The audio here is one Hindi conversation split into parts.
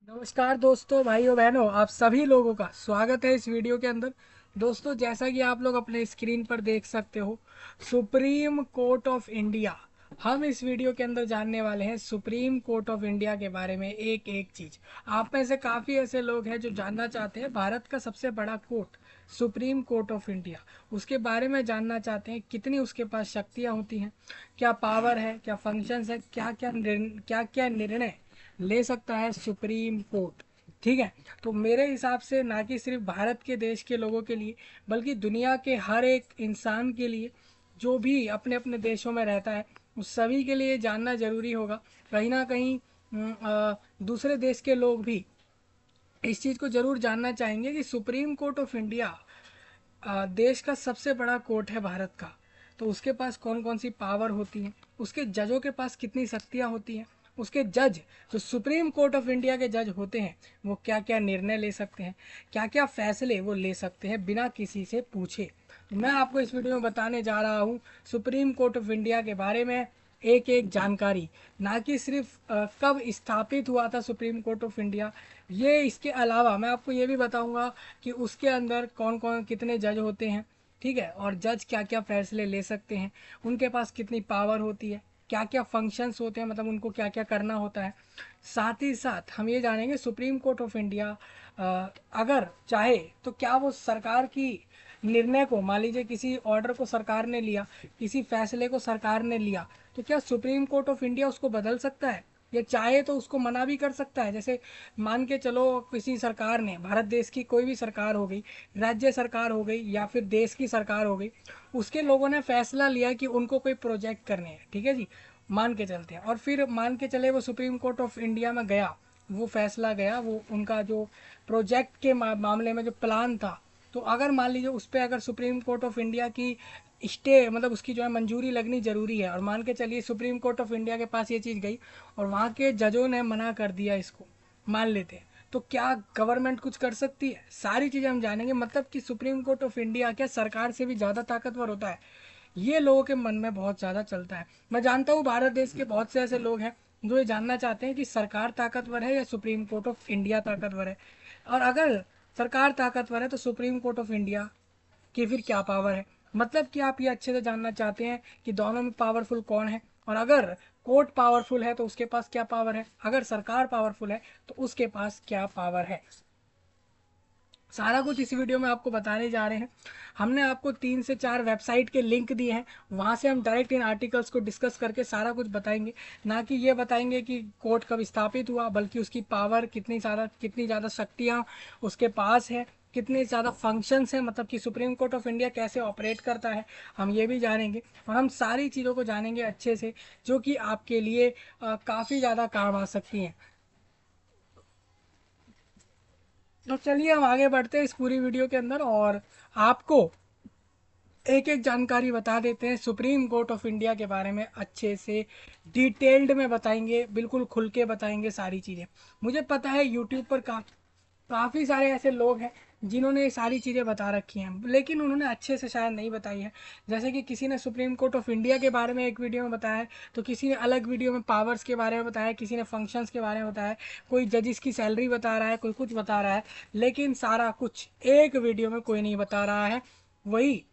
नमस्कार दोस्तों, भाइयों बहनों, आप सभी लोगों का स्वागत है इस वीडियो के अंदर। दोस्तों, जैसा कि आप लोग अपने स्क्रीन पर देख सकते हो, सुप्रीम कोर्ट ऑफ इंडिया। हम इस वीडियो के अंदर जानने वाले हैं सुप्रीम कोर्ट ऑफ इंडिया के बारे में एक एक चीज। आप में से काफ़ी ऐसे लोग हैं जो जानना चाहते हैं भारत का सबसे बड़ा court supreme court of India, उसके बारे में जानना चाहते हैं कितनी उसके पास शक्तियाँ होती हैं, क्या पावर है, क्या फंक्शंस है, क्या क्या निर्णय ले सकता है सुप्रीम कोर्ट। ठीक है। तो मेरे हिसाब से ना कि सिर्फ भारत के देश के लोगों के लिए, बल्कि दुनिया के हर एक इंसान के लिए जो भी अपने अपने देशों में रहता है, उस सभी के लिए जानना जरूरी होगा। कहीं ना कहीं दूसरे देश के लोग भी इस चीज़ को ज़रूर जानना चाहेंगे कि सुप्रीम कोर्ट ऑफ इंडिया देश का सबसे बड़ा कोर्ट है भारत का। तो उसके पास कौन कौन सी पावर होती है, उसके जजों के पास कितनी शक्तियाँ होती हैं, उसके जज जो सुप्रीम कोर्ट ऑफ इंडिया के जज होते हैं वो क्या क्या निर्णय ले सकते हैं, क्या क्या फैसले वो ले सकते हैं बिना किसी से पूछे। तो मैं आपको इस वीडियो में बताने जा रहा हूँ सुप्रीम कोर्ट ऑफ इंडिया के बारे में एक एक जानकारी। ना कि सिर्फ कब स्थापित हुआ था सुप्रीम कोर्ट ऑफ इंडिया, ये इसके अलावा मैं आपको ये भी बताऊंगा कि उसके अंदर कौन कौन कितने जज होते हैं। ठीक है। और जज क्या क्या फैसले ले सकते हैं, उनके पास कितनी पावर होती है, क्या क्या फंक्शंस होते हैं, मतलब उनको क्या क्या करना होता है। साथ ही साथ हम ये जानेंगे सुप्रीम कोर्ट ऑफ इंडिया अगर चाहे तो क्या वो सरकार की निर्णय को, मान लीजिए किसी ऑर्डर को सरकार ने लिया, किसी फैसले को सरकार ने लिया, तो क्या सुप्रीम कोर्ट ऑफ इंडिया उसको बदल सकता है या चाहे तो उसको मना भी कर सकता है। जैसे मान के चलो किसी सरकार ने, भारत देश की कोई भी सरकार हो गई, राज्य सरकार हो गई या फिर देश की सरकार हो गई, उसके लोगों ने फैसला लिया कि उनको कोई प्रोजेक्ट करने हैं। ठीक है जी, मान के चलते हैं, और फिर मान के चले वो सुप्रीम कोर्ट ऑफ इंडिया में गया, वो फैसला गया, वो उनका जो प्रोजेक्ट के मामले में जो प्लान था, तो अगर मान लीजिए उस पर अगर सुप्रीम कोर्ट ऑफ इंडिया की स्टे, मतलब उसकी जो है मंजूरी लगनी ज़रूरी है, और मान के चलिए सुप्रीम कोर्ट ऑफ इंडिया के पास ये चीज़ गई और वहाँ के जजों ने मना कर दिया इसको, मान लेते हैं, तो क्या गवर्नमेंट कुछ कर सकती है? सारी चीज़ें हम जानेंगे। मतलब कि सुप्रीम कोर्ट ऑफ इंडिया क्या सरकार से भी ज़्यादा ताकतवर होता है, ये लोगों के मन में बहुत ज़्यादा चलता है। मैं जानता हूँ भारत देश के बहुत से ऐसे लोग हैं जो ये जानना चाहते हैं कि सरकार ताकतवर है या सुप्रीम कोर्ट ऑफ इंडिया ताकतवर है, और अगर सरकार ताकतवर है तो सुप्रीम कोर्ट ऑफ इंडिया कि फिर क्या पावर है। मतलब कि आप ये अच्छे से जानना चाहते हैं कि दोनों में पावरफुल कौन है, और अगर कोर्ट पावरफुल है तो उसके पास क्या पावर है, अगर सरकार पावरफुल है तो उसके पास क्या पावर है। सारा कुछ इस वीडियो में आपको बताने जा रहे हैं। हमने आपको 3 से 4 वेबसाइट के लिंक दिए हैं, वहाँ से हम डायरेक्ट इन आर्टिकल्स को डिस्कस करके सारा कुछ बताएंगे। ना कि ये बताएंगे कि कोर्ट कब स्थापित हुआ, बल्कि उसकी पावर कितनी ज़्यादा शक्तियाँ उसके पास है, कितने ज़्यादा फंक्शंस हैं, मतलब कि सुप्रीम कोर्ट ऑफ इंडिया कैसे ऑपरेट करता है, हम ये भी जानेंगे। और हम सारी चीज़ों को जानेंगे अच्छे से, जो कि आपके लिए काफ़ी ज़्यादा काम आ सकती हैं। तो चलिए हम आगे बढ़ते हैं इस पूरी वीडियो के अंदर, और आपको एक एक जानकारी बता देते हैं सुप्रीम कोर्ट ऑफ इंडिया के बारे में, अच्छे से डिटेल्ड में बताएंगे, बिल्कुल खुल के बताएंगे सारी चीज़ें। मुझे पता है यूट्यूब पर काफ़ी सारे ऐसे लोग हैं जिन्होंने ये सारी चीज़ें बता रखी हैं, लेकिन उन्होंने अच्छे से शायद नहीं बताई है। जैसे कि किसी ने सुप्रीम कोर्ट ऑफ इंडिया के बारे में एक वीडियो में बताया है, तो किसी ने अलग वीडियो में पावर्स के बारे में बताया है, किसी ने फंक्शंस के बारे में बताया है, कोई जजिस की सैलरी बता रहा है, कोई कुछ बता रहा है, लेकिन सारा कुछ एक वीडियो में कोई नहीं बता रहा है, वही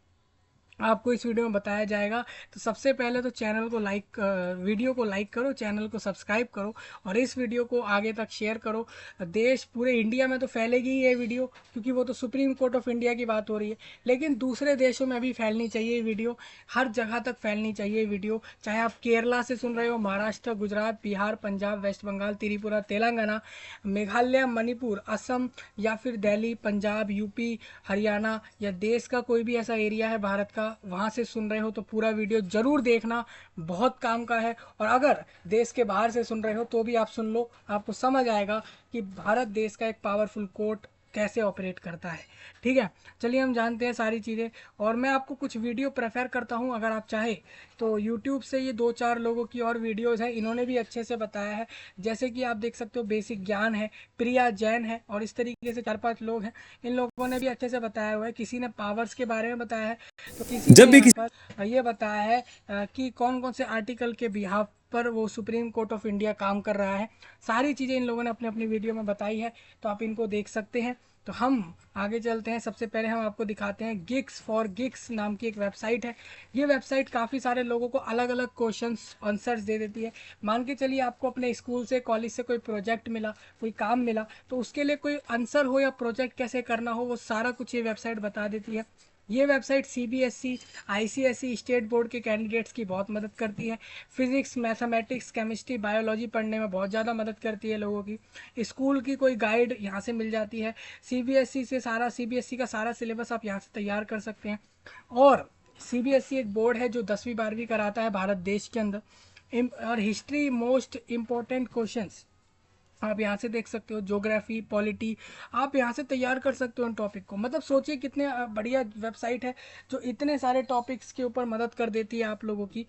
आपको इस वीडियो में बताया जाएगा। तो सबसे पहले तो चैनल को लाइक, वीडियो को लाइक करो, चैनल को सब्सक्राइब करो, और इस वीडियो को आगे तक शेयर करो। देश पूरे इंडिया में तो फैलेगी ही ये वीडियो, क्योंकि वो तो सुप्रीम कोर्ट ऑफ इंडिया की बात हो रही है, लेकिन दूसरे देशों में भी फैलनी चाहिए ये वीडियो, हर जगह तक फैलनी चाहिए ये वीडियो। चाहे आप केरला से सुन रहे हो, महाराष्ट्र, गुजरात, बिहार, पंजाब, वेस्ट बंगाल, त्रिपुरा, तेलंगाना, मेघालय, मणिपुर, असम, या फिर दिल्ली, पंजाब, यूपी, हरियाणा, या देश का कोई भी ऐसा एरिया है भारत का, वहाँ से सुन रहे हो, तो पूरा वीडियो ज़रूर देखना, बहुत काम का है। और अगर देश के बाहर से सुन रहे हो तो भी आप सुन लो, आपको समझ आएगा कि भारत देश का एक पावरफुल कोर्ट कैसे ऑपरेट करता है। ठीक है। चलिए हम जानते हैं सारी चीज़ें, और मैं आपको कुछ वीडियो प्रेफर करता हूँ, अगर आप चाहे तो यूट्यूब से ये 2-4 लोगों की और वीडियोज़ हैं, इन्होंने भी अच्छे से बताया है। जैसे कि आप देख सकते हो, बेसिक ज्ञान है, प्रिया जैन है, और इस तरीके से 4-5 लोग हैं, इन लोगों ने भी अच्छे से बताया हुआ है। किसी ने पावर्स के बारे में बताया है, तो किसी जब ने भी यहाँ किसी पर ये बताया है कि कौन कौन से आर्टिकल के बिहाफ पर वो सुप्रीम कोर्ट ऑफ इंडिया काम कर रहा है। सारी चीज़ें इन लोगों ने अपनी अपनी वीडियो में बताई है, तो आप इनको देख सकते हैं। तो हम आगे चलते हैं। सबसे पहले हम आपको दिखाते हैं गिग्स फॉर गिग्स नाम की एक वेबसाइट है। ये वेबसाइट काफ़ी सारे लोगों को अलग अलग क्वेश्चंस आंसर्स दे देती है। मान के चलिए आपको अपने स्कूल से कॉलेज से कोई प्रोजेक्ट मिला, कोई काम मिला, तो उसके लिए कोई आंसर हो या प्रोजेक्ट कैसे करना हो, वो सारा कुछ ये वेबसाइट बता देती है। ये website CBSE, ICSE state board के कैंडिडेट्स की बहुत मदद करती है। फिजिक्स, मैथमेटिक्स, केमिस्ट्री, बायोलॉजी पढ़ने में बहुत ज़्यादा मदद करती है लोगों की। स्कूल की कोई गाइड यहाँ से मिल जाती है। सीबीएसई का सारा सिलेबस आप यहाँ से तैयार कर सकते हैं। और सीबीएसई एक बोर्ड है जो 10वीं 12वीं कराता है भारत देश के अंदर। और हिस्ट्री मोस्ट इम्पोर्टेंट क्वेश्चंस आप यहाँ से देख सकते हो। ज्योग्राफी, पॉलिटी आप यहाँ से तैयार कर सकते हो उन टॉपिक को। मतलब सोचिए कितने बढ़िया वेबसाइट है जो इतने सारे टॉपिक्स के ऊपर मदद कर देती है आप लोगों की,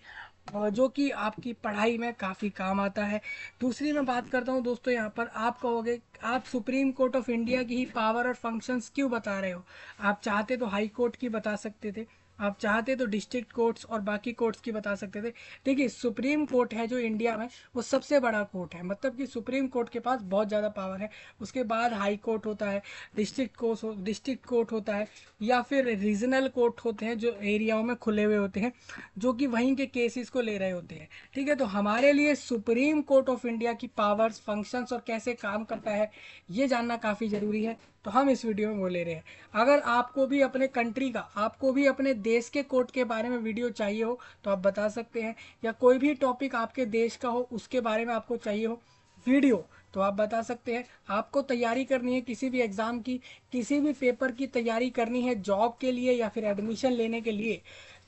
जो कि आपकी पढ़ाई में काफ़ी काम आता है। दूसरी मैं बात करता हूँ दोस्तों, यहाँ पर आप कहोगे आप सुप्रीम कोर्ट ऑफ इंडिया की ही पावर और फंक्शंस क्यों बता रहे हो? आप चाहते तो हाई कोर्ट की बता सकते थे, आप चाहते तो डिस्ट्रिक्ट कोर्ट्स और बाकी कोर्ट्स की बता सकते थे। देखिए सुप्रीम कोर्ट है जो इंडिया में, वो सबसे बड़ा कोर्ट है। मतलब कि सुप्रीम कोर्ट के पास बहुत ज़्यादा पावर है। उसके बाद हाई कोर्ट होता है, डिस्ट्रिक्ट कोर्ट होता है, या फिर रीजनल कोर्ट होते हैं जो एरियाओं में खुले हुए होते हैं, जो कि वहीं के केसेस को ले रहे होते हैं। ठीक है, तो हमारे लिए सुप्रीम कोर्ट ऑफ इंडिया की पावर्स, फंक्शंस और कैसे काम करता है ये जानना काफ़ी ज़रूरी है। तो हम इस वीडियो में वो ले रहे हैं। अगर आपको भी अपने कंट्री का, आपको भी अपने देश के कोर्ट के बारे में वीडियो चाहिए हो तो आप बता सकते हैं, या कोई भी टॉपिक आपके देश का हो उसके बारे में आपको चाहिए हो वीडियो तो आप बता सकते हैं। आपको तैयारी करनी है किसी भी एग्ज़ाम की, किसी भी पेपर की तैयारी करनी है जॉब के लिए या फिर एडमिशन लेने के लिए,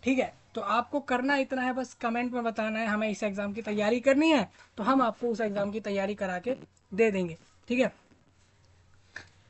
ठीक है, तो आपको करना इतना है, बस कमेंट में बताना है हमें इस एग्ज़ाम की तैयारी करनी है, तो हम आपको उस एग्ज़ाम की तैयारी करा के दे देंगे। ठीक है,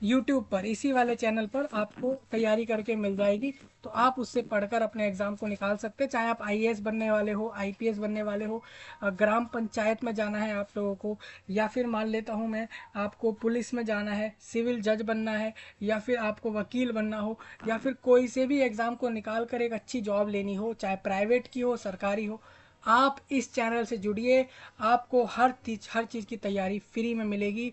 यूट्यूब पर इसी वाले चैनल पर आपको तैयारी करके मिल जाएगी, तो आप उससे पढ़कर अपने एग्ज़ाम को निकाल सकते हैं। चाहे आप आईएएस बनने वाले हो, आईपीएस बनने वाले हो, ग्राम पंचायत में जाना है आप लोगों को, या फिर मान लेता हूँ मैं आपको पुलिस में जाना है, सिविल जज बनना है, या फिर आपको वकील बनना हो, या फिर कोई से भी एग्ज़ाम को निकाल कर एक अच्छी जॉब लेनी हो, चाहे प्राइवेट की हो सरकारी हो, आप इस चैनल से जुड़िए। आपको हर चीज़ की तैयारी फ्री में मिलेगी।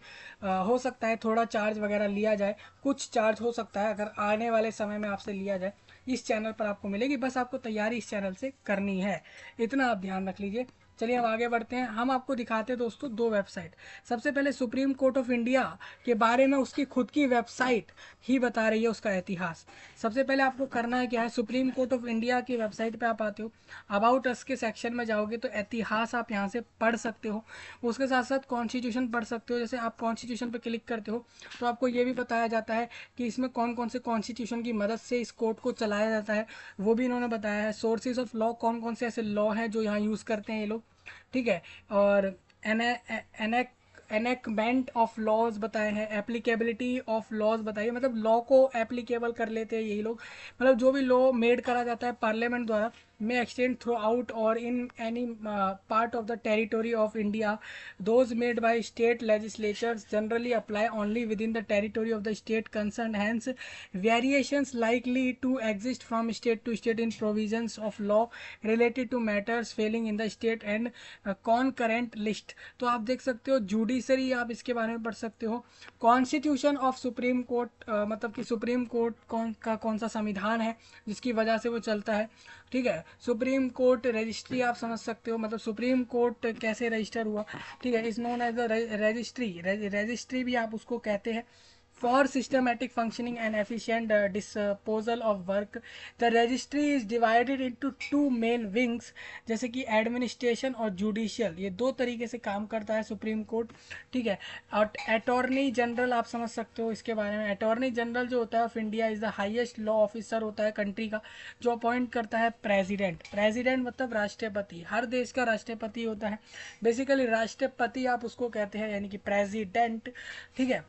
हो सकता है थोड़ा चार्ज वगैरह लिया जाए, कुछ चार्ज हो सकता है अगर आने वाले समय में आपसे लिया जाए। इस चैनल पर आपको मिलेगी, बस आपको तैयारी इस चैनल से करनी है, इतना आप ध्यान रख लीजिए। चलिए हम आगे बढ़ते हैं। हम आपको दिखाते हैं दोस्तों दो वेबसाइट। सबसे पहले सुप्रीम कोर्ट ऑफ इंडिया के बारे में उसकी खुद की वेबसाइट ही बता रही है उसका इतिहास। सबसे पहले आपको करना है क्या है, सुप्रीम कोर्ट ऑफ इंडिया की वेबसाइट पे आप आते हो, अबाउट अस के सेक्शन में जाओगे तो इतिहास आप यहाँ से पढ़ सकते हो। उसके साथ साथ कॉन्स्टिट्यूशन पढ़ सकते हो। जैसे आप कॉन्स्टिट्यूशन पर क्लिक करते हो तो आपको ये भी बताया जाता है कि इसमें कौन कौन से कॉन्स्टिट्यूशन की मदद से इस कोर्ट को चलाया जाता है, वो भी इन्होंने बताया है। सोर्सेज ऑफ लॉ, कौन कौन से ऐसे लॉ हैं जो यहाँ यूज़ करते हैं ये लोग, ठीक है। और एनेक एनेकमेंट ऑफ लॉज बताए हैं, एप्लीकेबिलिटी ऑफ लॉज बताइए, मतलब लॉ को एप्लीकेबल कर लेते हैं यही लोग। मतलब जो भी लॉ मेड करा जाता है पार्लियामेंट द्वारा, may extend throughout or in any part of the territory of India. Those made by state legislatures generally apply only within the territory of the state concerned. Hence, variations likely to exist from state to state in provisions of law related to matters falling in the state and concurrent list. तो आप देख सकते हो जुडिशरी, आप इसके बारे में पढ़ सकते हो। कॉन्स्टिट्यूशन ऑफ सुप्रीम कोर्ट, मतलब कि सुप्रीम कोर्ट कौन सा संविधान है जिसकी वजह से वो चलता है, ठीक है। सुप्रीम कोर्ट रजिस्ट्री आप समझ सकते हो, मतलब सुप्रीम कोर्ट कैसे रजिस्टर हुआ, ठीक है, is known as the registry भी आप उसको कहते हैं। For systematic functioning and efficient disposal of work, the registry is divided into two main wings, जैसे कि एडमिनिस्ट्रेशन और जुडिशियल, ये दो तरीके से काम करता है सुप्रीम कोर्ट, ठीक है। और अटॉर्नी जनरल आप समझ सकते हो इसके बारे में। अटॉर्नी जनरल जो होता है of India is the highest law officer होता है कंट्री का, जो अपॉइंट करता है प्रेसिडेंट मतलब राष्ट्रपति, हर देश का राष्ट्रपति होता है। बेसिकली राष्ट्रपति आप उसको कहते हैं, यानी कि प्रेसिडेंट, ठीक है।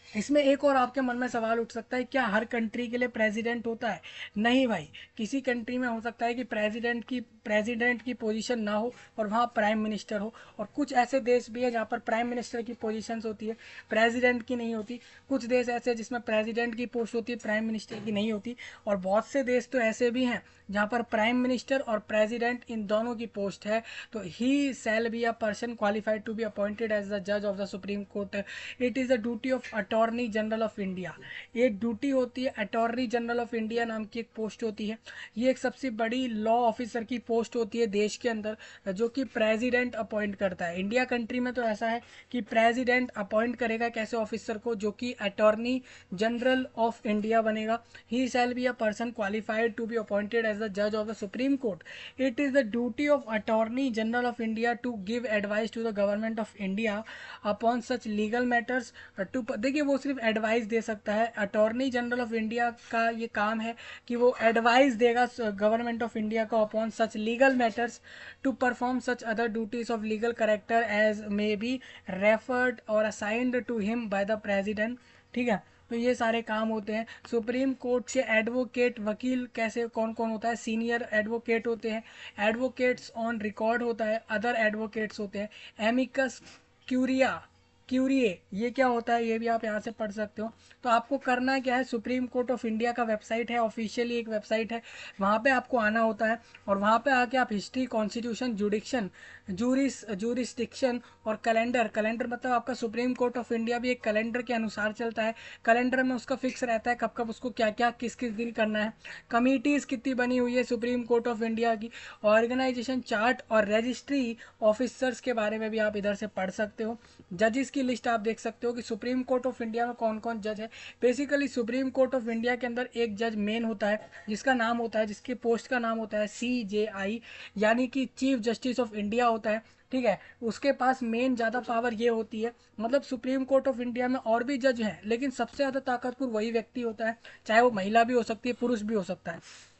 इसमें एक और आपके मन में सवाल उठ सकता है, क्या हर कंट्री के लिए प्रेसिडेंट होता है? नहीं भाई, किसी कंट्री में हो सकता है कि प्रेसिडेंट की प्रेसिडेंट की पोजीशन ना हो और वहाँ प्राइम मिनिस्टर हो। और कुछ ऐसे देश भी है जहाँ पर प्राइम मिनिस्टर की पोजीशंस होती है, प्रेसिडेंट की नहीं होती। कुछ देश ऐसे हैं जिसमें प्रेसिडेंट की पोस्ट होती है, प्राइम मिनिस्टर की नहीं होती। और बहुत से देश तो ऐसे भी हैं जहाँ पर प्राइम मिनिस्टर और प्रेसिडेंट इन दोनों की पोस्ट है। तो he shall be a person qualified to be appointed as the जज of the supreme court. It is the duty of attorney general of India. एक ड्यूटी होती है, अटॉर्नी जनरल ऑफ इंडिया नाम की एक पोस्ट होती है। ये एक सबसे बड़ी लॉ ऑफिसर की पोस्ट होती है देश के अंदर, जो कि प्रेसिडेंट अपॉइंट करता है। इंडिया कंट्री में तो ऐसा है कि प्रेसिडेंट अपॉइंट करेगा एक ऐसे ऑफिसर को जो कि अटॉर्नी जनरल ऑफ इंडिया बनेगा। He shall be a person qualified to be appointed as the जज of the supreme court. It is the duty of attorney general of India to give advice to the government of India upon such legal matters. To देखिए, वो सिर्फ एडवाइस दे सकता है। अटॉर्नी जनरल ऑफ इंडिया का ये काम है कि वो एडवाइस देगा गवर्नमेंट ऑफ इंडिया को upon such legal matters, to perform such other duties of legal character as may be referred और assigned to him by the president. ठीक है, तो ये सारे काम होते हैं। सुप्रीम कोर्ट के एडवोकेट, वकील कैसे कौन कौन होता है? सीनियर एडवोकेट होते हैं, एडवोकेट्स ऑन रिकॉर्ड होता है, अदर एडवोकेट्स होते हैं, एमिकस क्यूरिए ये क्या होता है ये भी आप यहाँ से पढ़ सकते हो। तो आपको करना क्या है, सुप्रीम कोर्ट ऑफ इंडिया का वेबसाइट है, ऑफिशियली एक वेबसाइट है, वहाँ पे आपको आना होता है। और वहाँ पे आके आप हिस्ट्री, कॉन्स्टिट्यूशन, जुडिक्शन, जूरिस्डिक्शन और कैलेंडर मतलब आपका सुप्रीम कोर्ट ऑफ इंडिया भी एक कैलेंडर के अनुसार चलता है। कैलेंडर में उसका फिक्स रहता है कब कब उसको क्या क्या किस किस दिन करना है। कमिटीज़ कितनी बनी हुई है सुप्रीम कोर्ट ऑफ इंडिया की, ऑर्गेनाइजेशन चार्ट और रजिस्ट्री ऑफिसर्स के बारे में भी आप इधर से पढ़ सकते हो। जजेस की लिस्ट आप देख सकते हो कि सुप्रीम कोर्ट ऑफ इंडिया में कौन कौन जज है। Basically supreme court of India के अंदर एक जज मेन होता है जिसका नाम होता है, जिसके पोस्ट का नाम होता है CJI, यानी कि चीफ जस्टिस ऑफ इंडिया होता है। ठीक है, उसके पास मेन ज़्यादा पावर ये होती है, मतलब सुप्रीम कोर्ट ऑफ इंडिया में और भी जज हैं लेकिन सबसे ज़्यादा ताकतवर वही व्यक्ति होता है, चाहे वो महिला भी हो सकती है, पुरुष भी हो सकता है।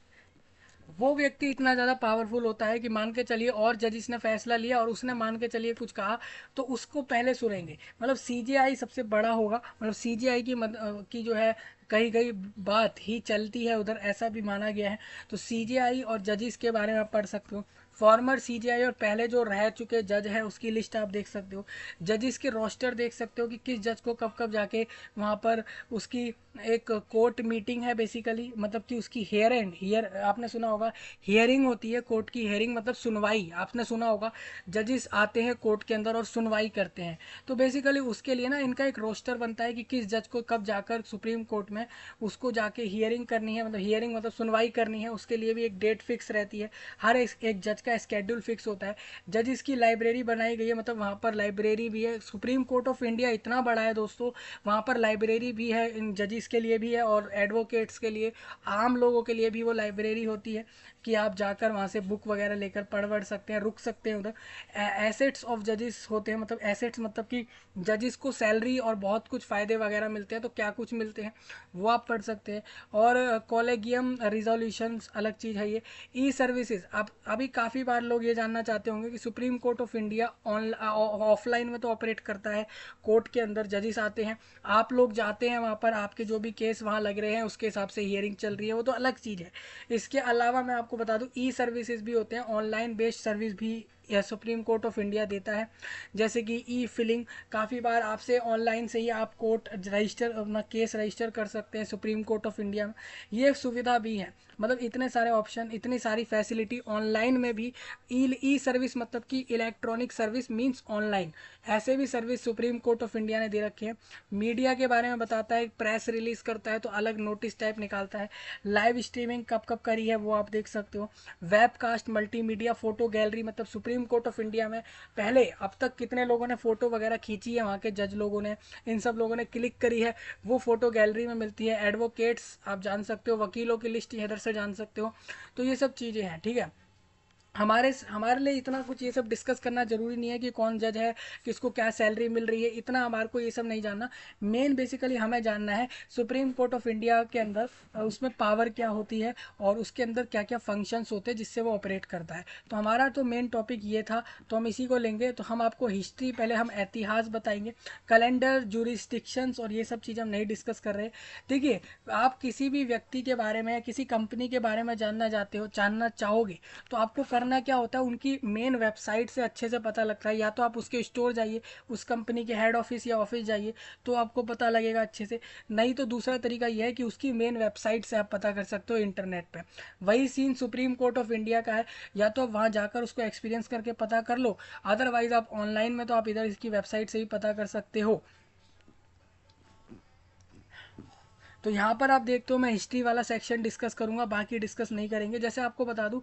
वो व्यक्ति इतना ज़्यादा पावरफुल होता है कि मान के चलिए और जजिस ने फैसला लिया और उसने मान के चलिए कुछ कहा तो उसको पहले सुनेंगे। मतलब CJI सबसे बड़ा होगा, मतलब CJI की जो है कहीं कहीं बात ही चलती है उधर, ऐसा भी माना गया है। तो CJI और जजिस के बारे में आप पढ़ सकते हो। फॉर्मर CJI और पहले जो रह चुके जज हैं उसकी लिस्ट आप देख सकते हो। जजिस के रोस्टर देख सकते हो कि किस जज को कब कब जाके वहाँ पर उसकी एक कोर्ट मीटिंग है बेसिकली, मतलब कि उसकी हियर आपने सुना होगा, हियरिंग होती है कोर्ट की। हियरिंग मतलब सुनवाई, आपने सुना होगा। जजिस आते हैं कोर्ट के अंदर और सुनवाई करते हैं। तो बेसिकली उसके लिए ना इनका एक रोस्टर बनता है कि किस जज को कब जाकर सुप्रीम कोर्ट में उसको जाके हियरिंग करनी है, मतलब हियरिंग मतलब सुनवाई करनी है। उसके लिए भी एक डेट फिक्स रहती है, हर एक जज का स्केड्यूल फिक्स होता है। जजिस की लाइब्रेरी बनाई गई है, मतलब वहाँ पर लाइब्रेरी भी है। सुप्रीम कोर्ट ऑफ इंडिया इतना बड़ा है दोस्तों, वहाँ पर लाइब्रेरी भी है, इन जजिस के लिए भी है और एडवोकेट्स के लिए, आम लोगों के लिए भी वो लाइब्रेरी होती है कि आप जाकर वहाँ से बुक वगैरह लेकर पढ़ सकते हैं, रुक सकते हैं उधर। एसेट्स ऑफ जजिस होते हैं, मतलब एसेट्स मतलब कि जजिस को सैलरी और बहुत कुछ फ़ायदे वगैरह मिलते हैं, तो क्या कुछ मिलते हैं वो आप पढ़ सकते हैं। और कॉलेगियम रिजोल्यूशंस अलग चीज़ है ये। ई सर्विसेज, अब अभी काफ़ी बार लोग ये जानना चाहते होंगे कि supreme court of India offline में तो ऑपरेट करता है, कोर्ट के अंदर जजिस आते हैं, आप लोग जाते हैं वहाँ पर, आपके जो भी केस वहाँ लग रहे हैं उसके हिसाब से हियरिंग चल रही है, वो तो अलग चीज़ है। इसके अलावा मैं आपको बता दूं ई सर्विसेज भी होते हैं, ऑनलाइन बेस्ड सर्विस भी यह सुप्रीम कोर्ट ऑफ इंडिया देता है। जैसे कि ई फिलिंग, काफ़ी बार आपसे ऑनलाइन से ही आप कोर्ट रजिस्टर अपना केस रजिस्टर कर सकते हैं सुप्रीम कोर्ट ऑफ इंडिया में, ये सुविधा भी है। मतलब इतने सारे ऑप्शन, इतनी सारी फैसिलिटी ऑनलाइन में भी। ई सर्विस मतलब कि इलेक्ट्रॉनिक सर्विस मींस ऑनलाइन, ऐसे भी service supreme court of India ने दे रखे हैं। मीडिया के बारे में बताता है, प्रेस रिलीज करता है तो अलग नोटिस टाइप निकालता है। लाइव स्ट्रीमिंग कब कब करी है वो आप देख सकते हो। वेबकास्ट, मल्टीमीडिया, फोटो गैलरी, मतलब सुप्रीम कोर्ट ऑफ इंडिया में पहले अब तक कितने लोगों ने फोटो वगैरह खींची है, वहाँ के जज लोगों ने, इन सब लोगों ने क्लिक करी है, वो फोटो गैलरी में मिलती है। एडवोकेट्स आप जान सकते हो, वकीलों की लिस्ट इधर से जान सकते हो। तो ये सब चीज़ें हैं, ठीक है। हमारे लिए इतना कुछ ये सब डिस्कस करना ज़रूरी नहीं है कि कौन जज है, किसको क्या सैलरी मिल रही है, इतना हमारे को ये सब नहीं जानना। मेन बेसिकली हमें जानना है सुप्रीम कोर्ट ऑफ इंडिया के अंदर उसमें पावर क्या होती है और उसके अंदर क्या क्या फंक्शंस होते हैं जिससे वो ऑपरेट करता है। तो हमारा तो मेन टॉपिक ये था, तो हम इसी को लेंगे। तो हम आपको हिस्ट्री, पहले हम इतिहास बताएंगे, कैलेंडर, जूरिस्डिक्शंस और ये सब चीज़ हम नहीं डिस्कस कर रहे। देखिए, आप किसी भी व्यक्ति के बारे में, किसी कंपनी के बारे में जानना चाहते हो, जानना चाहोगे, तो आपको करना क्या होता है, उनकी मेन वेबसाइट से अच्छे से पता लगता है। या तो आप उसके स्टोर जाइए, उस कंपनी के हेड ऑफिस या ऑफिस जाइए, तो आपको पता लगेगा अच्छे से। नहीं तो दूसरा तरीका यह है कि उसकी मेन वेबसाइट से आप पता कर सकते हो इंटरनेट पे। वही scene supreme court of India का है, या तो आप वहाँ जाकर उसको एक्सपीरियंस करके पता कर लो, अदरवाइज आप ऑनलाइन में तो आप इधर इसकी वेबसाइट से ही पता कर सकते हो। तो यहाँ पर आप देखते हो मैं हिस्ट्री वाला सेक्शन डिस्कस करूंगा, बाकी डिस्कस नहीं करेंगे। जैसे आपको बता दूं,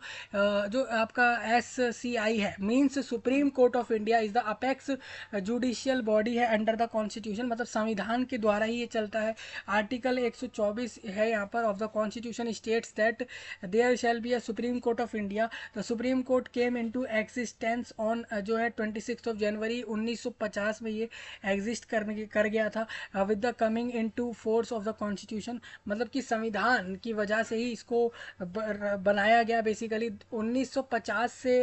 जो आपका SCI है, means supreme court of India is the apex judicial body है अंडर द कॉन्स्टिट्यूशन, मतलब संविधान के द्वारा ही ये चलता है। आर्टिकल 124 है यहाँ पर of the constitution states that there shall be a supreme court of India. The supreme court came into existence on जो है 26 जनवरी 1950 में ये एग्जिस्ट कर गया था with the coming into force of the constitution. मतलब कि संविधान की वजह से ही इसको बनाया गया बेसिकली। 1950 से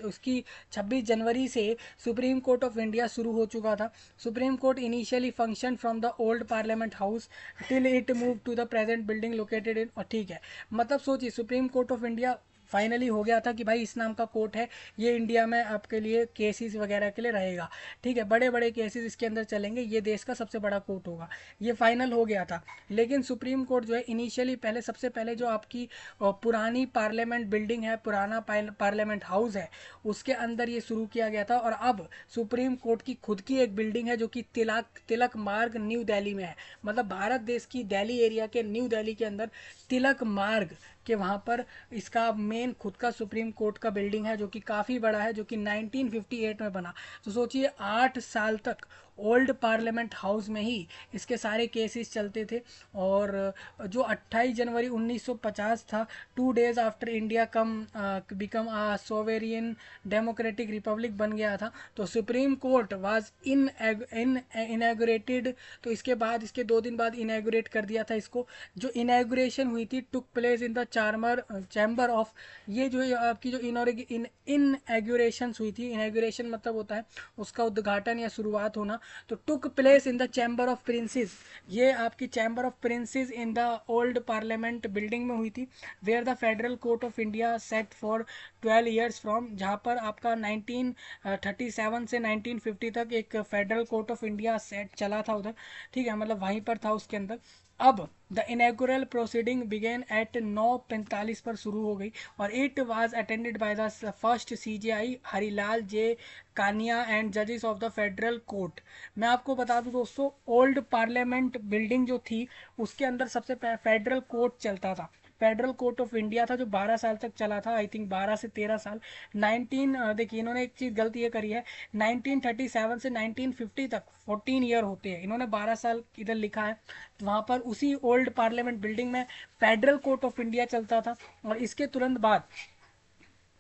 उसकी 26 जनवरी से सुप्रीम कोर्ट ऑफ इंडिया शुरू हो चुका था। Supreme court initially function from the old parliament house till it move to the present building located in, और ठीक है, मतलब सोचिए supreme court of India finally हो गया था कि भाई इस नाम का कोर्ट है, ये इंडिया में आपके लिए केसेस वगैरह के लिए रहेगा। ठीक है, बड़े बड़े केसेस इसके अंदर चलेंगे, ये देश का सबसे बड़ा कोर्ट होगा, ये फाइनल हो गया था। लेकिन सुप्रीम कोर्ट जो है इनिशियली पहले, सबसे पहले जो आपकी पुरानी पार्लियामेंट बिल्डिंग है, पुराना पार्लियामेंट हाउस है, उसके अंदर ये शुरू किया गया था। और अब सुप्रीम कोर्ट की खुद की एक बिल्डिंग है जो कि तिलक मार्ग न्यू दिल्ली में है। मतलब भारत देश की दिल्ली एरिया के न्यू दिल्ली के अंदर तिलक मार्ग के वहाँ पर इसका मेन खुद का सुप्रीम कोर्ट का बिल्डिंग है, जो कि काफ़ी बड़ा है, जो कि 1958 में बना। तो सोचिए 8 साल तक ओल्ड पार्लियामेंट हाउस में ही इसके सारे केसेस चलते थे। और जो 28 जनवरी 1950 था, 2 डेज आफ्टर इंडिया बिकम आ सोवेरियन डेमोक्रेटिक रिपब्लिक बन गया था, तो सुप्रीम कोर्ट वाज इनएगुरेटेड। तो इसके बाद, इसके 2 दिन बाद इनएगुरेट कर दिया था इसको। जो इनएगुरेशन हुई थी टुक place in the chamber of, ये जो आपकी जो इनएगुरेशन हुई थी, इनएगुरेशन मतलब होता है उसका उद्घाटन या शुरुआत होना, तो took place in the chamber of princes, ये आपकी chamber of princes in the old parliament building में हुई थी। Where the federal court of India set for 12 years from, जहाँ पर आपका 1937 से 1950 तक एक federal court of India set चला था उधर। ठीक है, मतलब वहीं पर था उसके अंदर। अब the inaugural proceeding began at 9:45 पर शुरू हो गई, और it was attended by the first CJI Harilal J Kania and जजेस ऑफ द फेडरल कोर्ट। मैं आपको बता दूं दोस्तों, ओल्ड पार्लियामेंट बिल्डिंग जो थी उसके अंदर सबसे फेडरल कोर्ट चलता था। फेडरल कोर्ट ऑफ इंडिया था जो 12 साल तक चला था, आई थिंक 12 से 13 साल। देखिए इन्होंने एक चीज़ गलती ये करी है, 1937 से 1950 तक 14 ईयर होते हैं, इन्होंने 12 साल इधर लिखा है। तो वहाँ पर उसी ओल्ड पार्लियामेंट बिल्डिंग में फेडरल कोर्ट ऑफ इंडिया चलता था। और इसके तुरंत बाद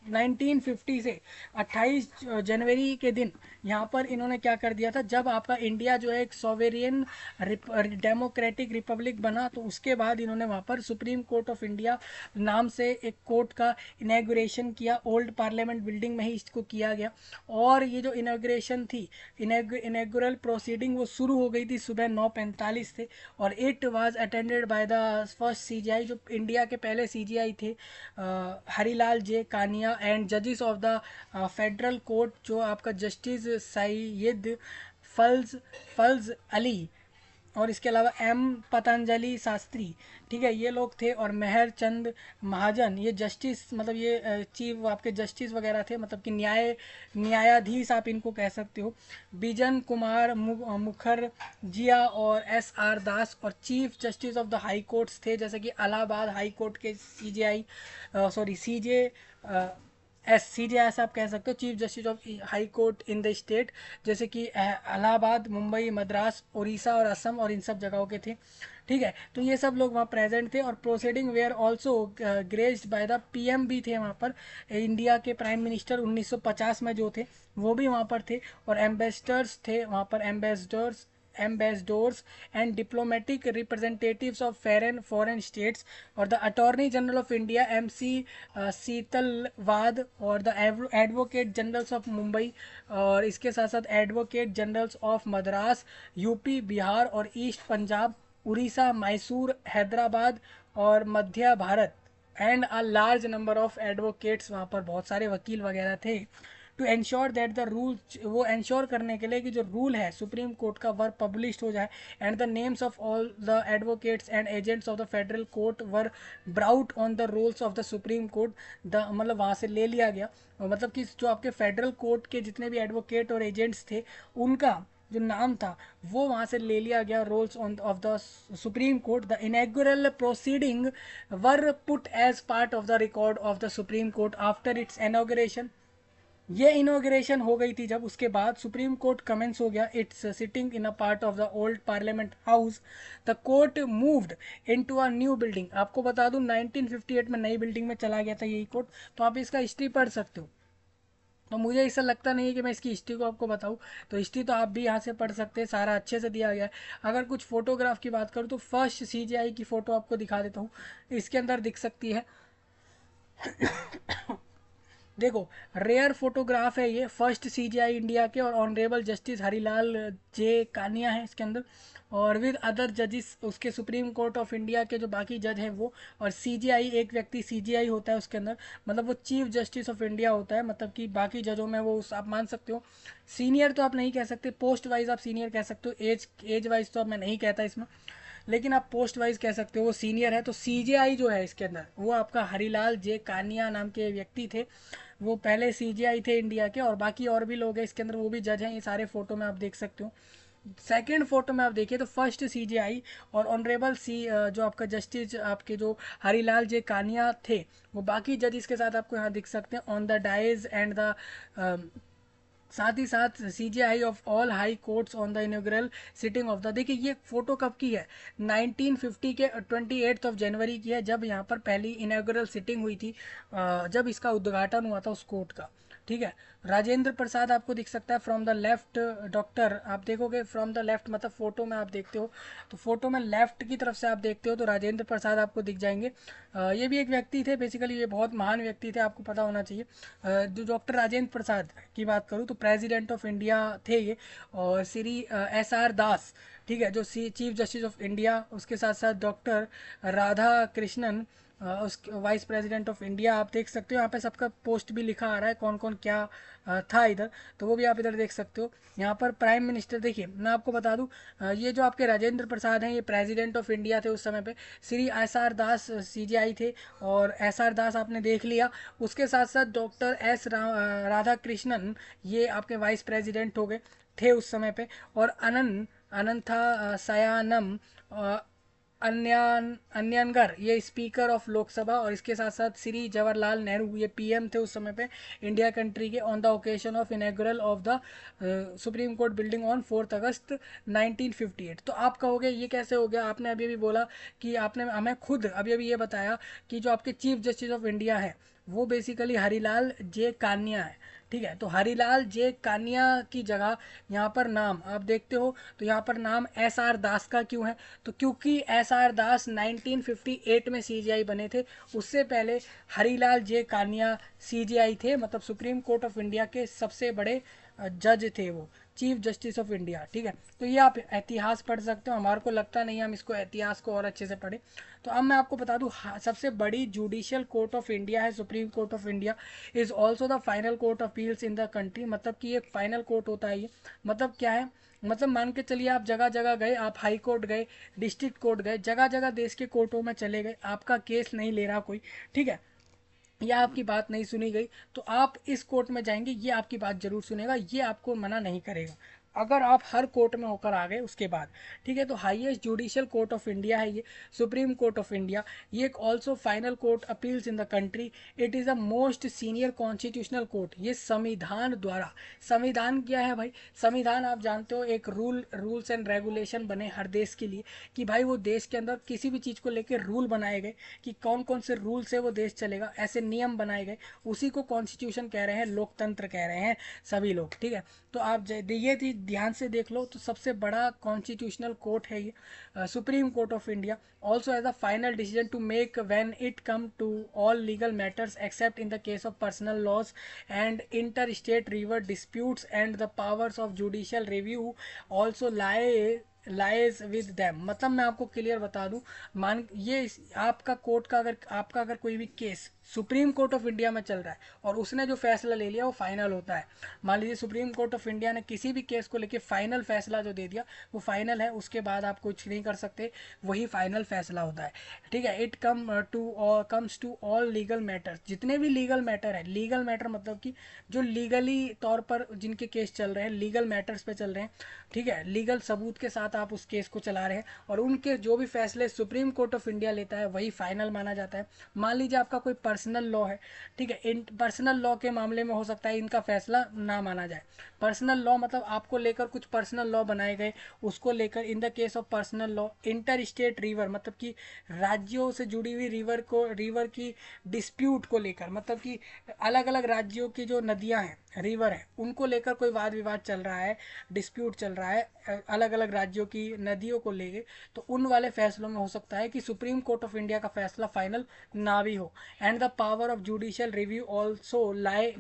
1950 से 28 जनवरी के दिन यहाँ पर इन्होंने क्या कर दिया था, जब आपका इंडिया जो है एक सॉवेरियन डेमोक्रेटिक रिपब्लिक बना, तो उसके बाद इन्होंने वहाँ पर सुप्रीम कोर्ट ऑफ इंडिया नाम से एक कोर्ट का इनॉग्रेशन किया। ओल्ड पार्लियामेंट बिल्डिंग में ही इसको किया गया। और ये जो इनॉग्रेशन थी, इनॉग्रल प्रोसीडिंग, वो शुरू हो गई थी सुबह 9:45 से, और it was attended by the first CJI, जो इंडिया के पहले CJI थे, हरिलाल जे कानिया एंड जजेस ऑफ द फेडरल कोर्ट, जो आपका जस्टिस सैयद फल्ज अली, और इसके अलावा M पतंजलि शास्त्री। ठीक है, ये लोग थे। और मेहर चंद महाजन, ये जस्टिस, मतलब ये चीफ आपके जस्टिस वगैरह थे, मतलब कि न्यायाधीश आप इनको कह सकते हो। बिजन कुमार मुखर्जिया और SR दास, और chief justice of the high courts थे, जैसे कि इलाहाबाद हाई कोर्ट के CJ ऐसा आप कह सकते हो, chief justice of high court in the state, जैसे कि इलाहाबाद, मुंबई, मद्रास, उड़ीसा और असम, और इन सब जगहों के थे। ठीक है, तो ये सब लोग वहाँ प्रेजेंट थे। और proceeding were also graced by the PM भी थे वहाँ पर, इंडिया के प्राइम मिनिस्टर 1950 में जो थे वो भी वहाँ पर थे। और एम्बेसडर्स थे वहाँ पर, ambassadors and diplomatic representatives of foreign states, और the attorney general of India MC Setalvad, और the advocate generals of Mumbai, और इसके साथ साथ advocate generals of Madras, UP, Bihar और ईस्ट पंजाब, उड़ीसा, मैसूर, हैदराबाद और Madhya Bharat, and a large number of advocates, वहाँ पर बहुत सारे वकील वगैरह थे, to ensure that the rule, वो एंश्योर करने के लिए कि जो रूल है सुप्रीम कोर्ट का वर पब्लिश हो जाए, and the names of all the advocates and agents of the federal court were brought on the rolls of the supreme court. The मतलब वहाँ से ले लिया गया, मतलब कि जो आपके फेडरल कोर्ट के जितने भी एडवोकेट और एजेंट्स थे उनका जो नाम था वो वहाँ से ले लिया गया, rolls on of the supreme court. The inaugural proceeding were put as part of the record of the supreme court after its inauguration. ये इनॉग्रेशन हो गई थी जब, उसके बाद सुप्रीम कोर्ट कमेंस हो गया it's sitting in a part of the old parliament house. The court moved into a new building. आपको बता दूं 1958 में नई बिल्डिंग में चला गया था यही कोर्ट, तो आप इसका हिस्ट्री पढ़ सकते हो। तो मुझे ऐसा लगता नहीं है कि मैं इसकी हिस्ट्री को आपको बताऊं, तो हिस्ट्री तो आप भी यहाँ से पढ़ सकते हैं, सारा अच्छे से दिया गया है। अगर कुछ फोटोग्राफ की बात करूँ तो फर्स्ट सीजीआई की फ़ोटो आपको दिखा देता हूँ, इसके अंदर दिख सकती है। देखो, रेयर फोटोग्राफ है ये, फर्स्ट सीजीआई इंडिया के, और ऑनरेबल जस्टिस हरीलाल जे कानिया है इसके अंदर, और विद अदर जजिस उसके सुप्रीम कोर्ट ऑफ इंडिया के जो बाकी जज हैं वो। और सीजीआई एक व्यक्ति सीजीआई होता है उसके अंदर, मतलब वो चीफ जस्टिस ऑफ इंडिया होता है, मतलब कि बाकी जजों में वो आप मान सकते हो सीनियर तो आप नहीं कह सकते, पोस्ट वाइज आप सीनियर कह सकते हो, एज वाइज तो अब मैं नहीं कहता इसमें, लेकिन आप पोस्ट वाइज कह सकते हो वो सीनियर है। तो सीजीआई जो है इसके अंदर वो आपका हरीलाल जे कानिया नाम के व्यक्ति थे, वो पहले सीजीआई थे इंडिया के, और बाकी और भी लोग हैं इसके अंदर वो भी जज हैं, ये सारे फोटो में आप देख सकते हो। सेकेंड फोटो में आप देखिए तो फर्स्ट सीजीआई और ऑनरेबल जो आपका जस्टिस आपके जो हरीलाल जे कानिया थे, वो बाकी जज के साथ आपको यहाँ दिख सकते हैं on the dies and the, साथ ही साथ CJI of all high courts on the inaugural sitting of the. देखिए ये फोटो कब की है, 1950 के 28 जनवरी की है, जब यहाँ पर पहली इनॉग्रल सिटिंग हुई थी, जब इसका उद्घाटन हुआ था उस कोर्ट का। ठीक है, राजेंद्र प्रसाद आपको दिख सकता है फ्रॉम द लेफ्ट, डॉक्टर आप देखोगे फ्रॉम द लेफ्ट, मतलब फोटो में आप देखते हो तो फोटो में लेफ्ट की तरफ से आप देखते हो तो राजेंद्र प्रसाद आपको दिख जाएंगे। ये भी एक व्यक्ति थे बेसिकली, ये बहुत महान व्यक्ति थे, आपको पता होना चाहिए। जो डॉक्टर राजेंद्र प्रसाद की बात करूँ तो प्रेसिडेंट ऑफ इंडिया थे ये, और श्री एस आर दास, ठीक है, जो चीफ जस्टिस ऑफ इंडिया, उसके साथ साथ डॉक्टर राधा कृष्णन, उस वाइस प्रेसिडेंट ऑफ इंडिया। आप देख सकते हो यहाँ पे सबका पोस्ट भी लिखा आ रहा है कौन कौन क्या था इधर, तो वो भी आप इधर देख सकते हो। यहाँ पर प्राइम मिनिस्टर, देखिए मैं आपको बता दूँ, ये जो आपके राजेंद्र प्रसाद हैं ये प्रेसिडेंट ऑफ इंडिया थे उस समय पे, श्री एस आर दास सीजीआई थे, और एस आर दास आपने देख लिया, उसके साथ साथ डॉक्टर राधा कृष्णन ये आपके वाइस प्रेसिडेंट हो गए थे उस समय पे, और अनंथा सयानम अन्यनगर ये स्पीकर ऑफ लोकसभा, और इसके साथ साथ श्री जवाहरलाल नेहरू ये पीएम थे उस समय पे इंडिया कंट्री के, on the occasion of inaugural of the supreme court building on 4 अगस्त 1958। तो आप कहोगे ये कैसे हो गया, आपने अभी अभी बोला कि आपने हमें खुद अभी अभी ये बताया कि जो आपके चीफ जस्टिस ऑफ इंडिया है वो बेसिकली हरीलाल जे कानिया है। ठीक है, तो हरीलाल जे कानिया की जगह यहाँ पर नाम आप देखते हो तो यहाँ पर नाम एस आर दास का क्यों है, तो क्योंकि एस आर दास 1958 में सीजीआई बने थे, उससे पहले हरीलाल जे कानिया सीजीआई थे, मतलब सुप्रीम कोर्ट ऑफ इंडिया के सबसे बड़े जज थे वो, चीफ जस्टिस ऑफ इंडिया। ठीक है, तो ये आप इतिहास पढ़ सकते हो, हमारे को लगता नहीं हम इसको इतिहास को और अच्छे से पढ़े। तो अब मैं आपको बता दूं सबसे बड़ी जुडिशियल कोर्ट ऑफ इंडिया है supreme court of India, is also the final court of appeals in the country, मतलब कि एक फाइनल कोर्ट होता है ये, मतलब क्या है, मतलब मान के चलिए आप जगह जगह गए, आप हाई कोर्ट गए, डिस्ट्रिक्ट कोर्ट गए, जगह जगह देश के कोर्टों में चले गए, आपका केस नहीं ले रहा कोई, ठीक है, या आपकी बात नहीं सुनी गई, तो आप इस कोर्ट में जाएंगे, ये आपकी बात जरूर सुनेगा, ये आपको मना नहीं करेगा अगर आप हर कोर्ट में होकर आ गए उसके बाद। ठीक है, तो highest judicial court of India है ये सुप्रीम कोर्ट ऑफ इंडिया, ये एक also final court appeals in the country, it is the most senior constitutional court. ये संविधान द्वारा, संविधान क्या है भाई, संविधान आप जानते हो एक रूल्स एंड रेगुलेशन बने हर देश के लिए, कि भाई वो देश के अंदर किसी भी चीज़ को लेकर रूल बनाए गए कि कौन कौन से रूल से वो देश चलेगा, ऐसे नियम बनाए गए, उसी को कॉन्स्टिट्यूशन कह रहे हैं, लोकतंत्र कह रहे हैं सभी लोग। ठीक है, तो आप ये चीज ध्यान से देख लो, तो सबसे बड़ा कॉन्स्टिट्यूशनल कोर्ट है ये supreme court of India, also as a final decision to make when it come to all legal matters except in the case of personal laws and inter state river disputes, and the powers of judicial review also lie lies with them. मतलब मैं आपको क्लियर बता दूं, मान ये आपका कोर्ट का अगर कोई भी case supreme court of India में चल रहा है और उसने जो फैसला ले लिया वो फाइनल होता है। मान लीजिए सुप्रीम कोर्ट ऑफ इंडिया ने किसी भी केस को लेके फाइनल फैसला जो दे दिया वो फाइनल है, उसके बाद आप कुछ नहीं कर सकते, वही फाइनल फैसला होता है। ठीक है, it comes to all legal matters. जितने भी लीगल मैटर है, लीगल मैटर मतलब कि जो लीगली तौर पर जिनके केस चल रहे हैं, लीगल मैटर्स पे चल रहे हैं, ठीक है, लीगल सबूत के साथ आप उस केस को चला रहे हैं और उनके जो भी फैसले सुप्रीम कोर्ट ऑफ इंडिया लेता है वही फाइनल माना जाता है। मान लीजिए आपका कोई पर्सनल लॉ है, ठीक है, इन पर्सनल लॉ के मामले में हो सकता है इनका फैसला ना माना जाए। पर्सनल लॉ मतलब आपको लेकर कुछ पर्सनल लॉ बनाए गए, उसको लेकर इन the case of personal law inter state river, मतलब कि राज्यों से जुड़ी हुई रिवर की डिस्प्यूट को लेकर, मतलब कि अलग अलग राज्यों की जो नदियां हैं, रिवर है, उनको लेकर कोई वाद विवाद चल रहा है, डिस्प्यूट चल रहा है अलग अलग राज्यों की नदियों को लेके, तो उन वाले फैसलों में हो सकता है कि सुप्रीम कोर्ट ऑफ इंडिया का फैसला फाइनल ना भी हो। And the power of judicial review also lies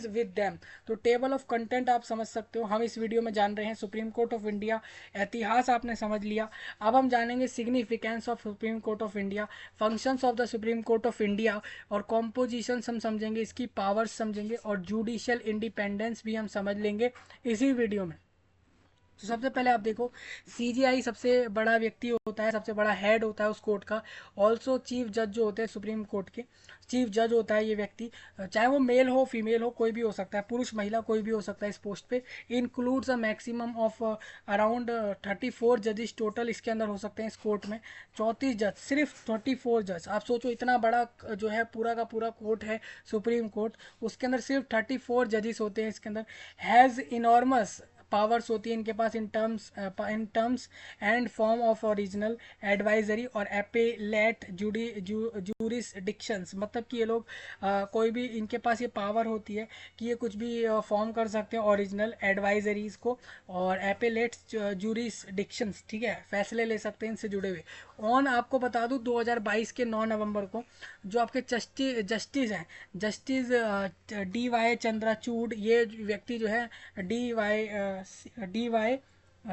with them. तो टेबल ऑफ कंटेंट आप समझ सकते हो, हम इस वीडियो में जान रहे हैं सुप्रीम कोर्ट ऑफ इंडिया, इतिहास आपने समझ लिया। अब हम जानेंगे significance of supreme court of India, functions of the supreme court of India और कॉम्पोजिशन हम समझेंगे, इसकी पावर्स समझेंगे और जुडिशियल इंडिपेंडेंस भी हम समझ लेंगे इसी वीडियो में। तो सबसे पहले आप देखो, सीजीआई सबसे बड़ा व्यक्ति होता है, सबसे बड़ा हेड होता है उस कोर्ट का। ऑल्सो चीफ जज जो होते हैं सुप्रीम कोर्ट के, चीफ जज होता है ये व्यक्ति, चाहे वो मेल हो फीमेल हो, कोई भी हो सकता है, पुरुष महिला कोई भी हो सकता है इस पोस्ट पे। Includes a maximum of around 34 जजेस टोटल इसके अंदर हो सकते हैं इस कोर्ट में। 34 जज, सिर्फ 34 जज। आप सोचो इतना बड़ा जो है पूरा का पूरा कोर्ट है सुप्रीम कोर्ट, उसके अंदर सिर्फ 34 जजेस होते हैं इसके अंदर। हैज़ इनॉर्मस पावर्स होती है इनके पास in terms and form of original advisory और एपेलेट जूरिसडिक्शंस। मतलब कि ये लोग कोई भी इनके पास ये पावर होती है कि ये कुछ भी फॉर्म कर सकते हैं ओरिजिनल एडवाइजरीज को और एपेलेट जूरिसडिक्शंस, ठीक है, फैसले ले सकते हैं इनसे जुड़े हुए। ऑन आपको बता दूं 2022 के 9 नवंबर को जो आपके जस्टिस हैं, जस्टिस DY चंद्रचूड़, ये व्यक्ति जो है DY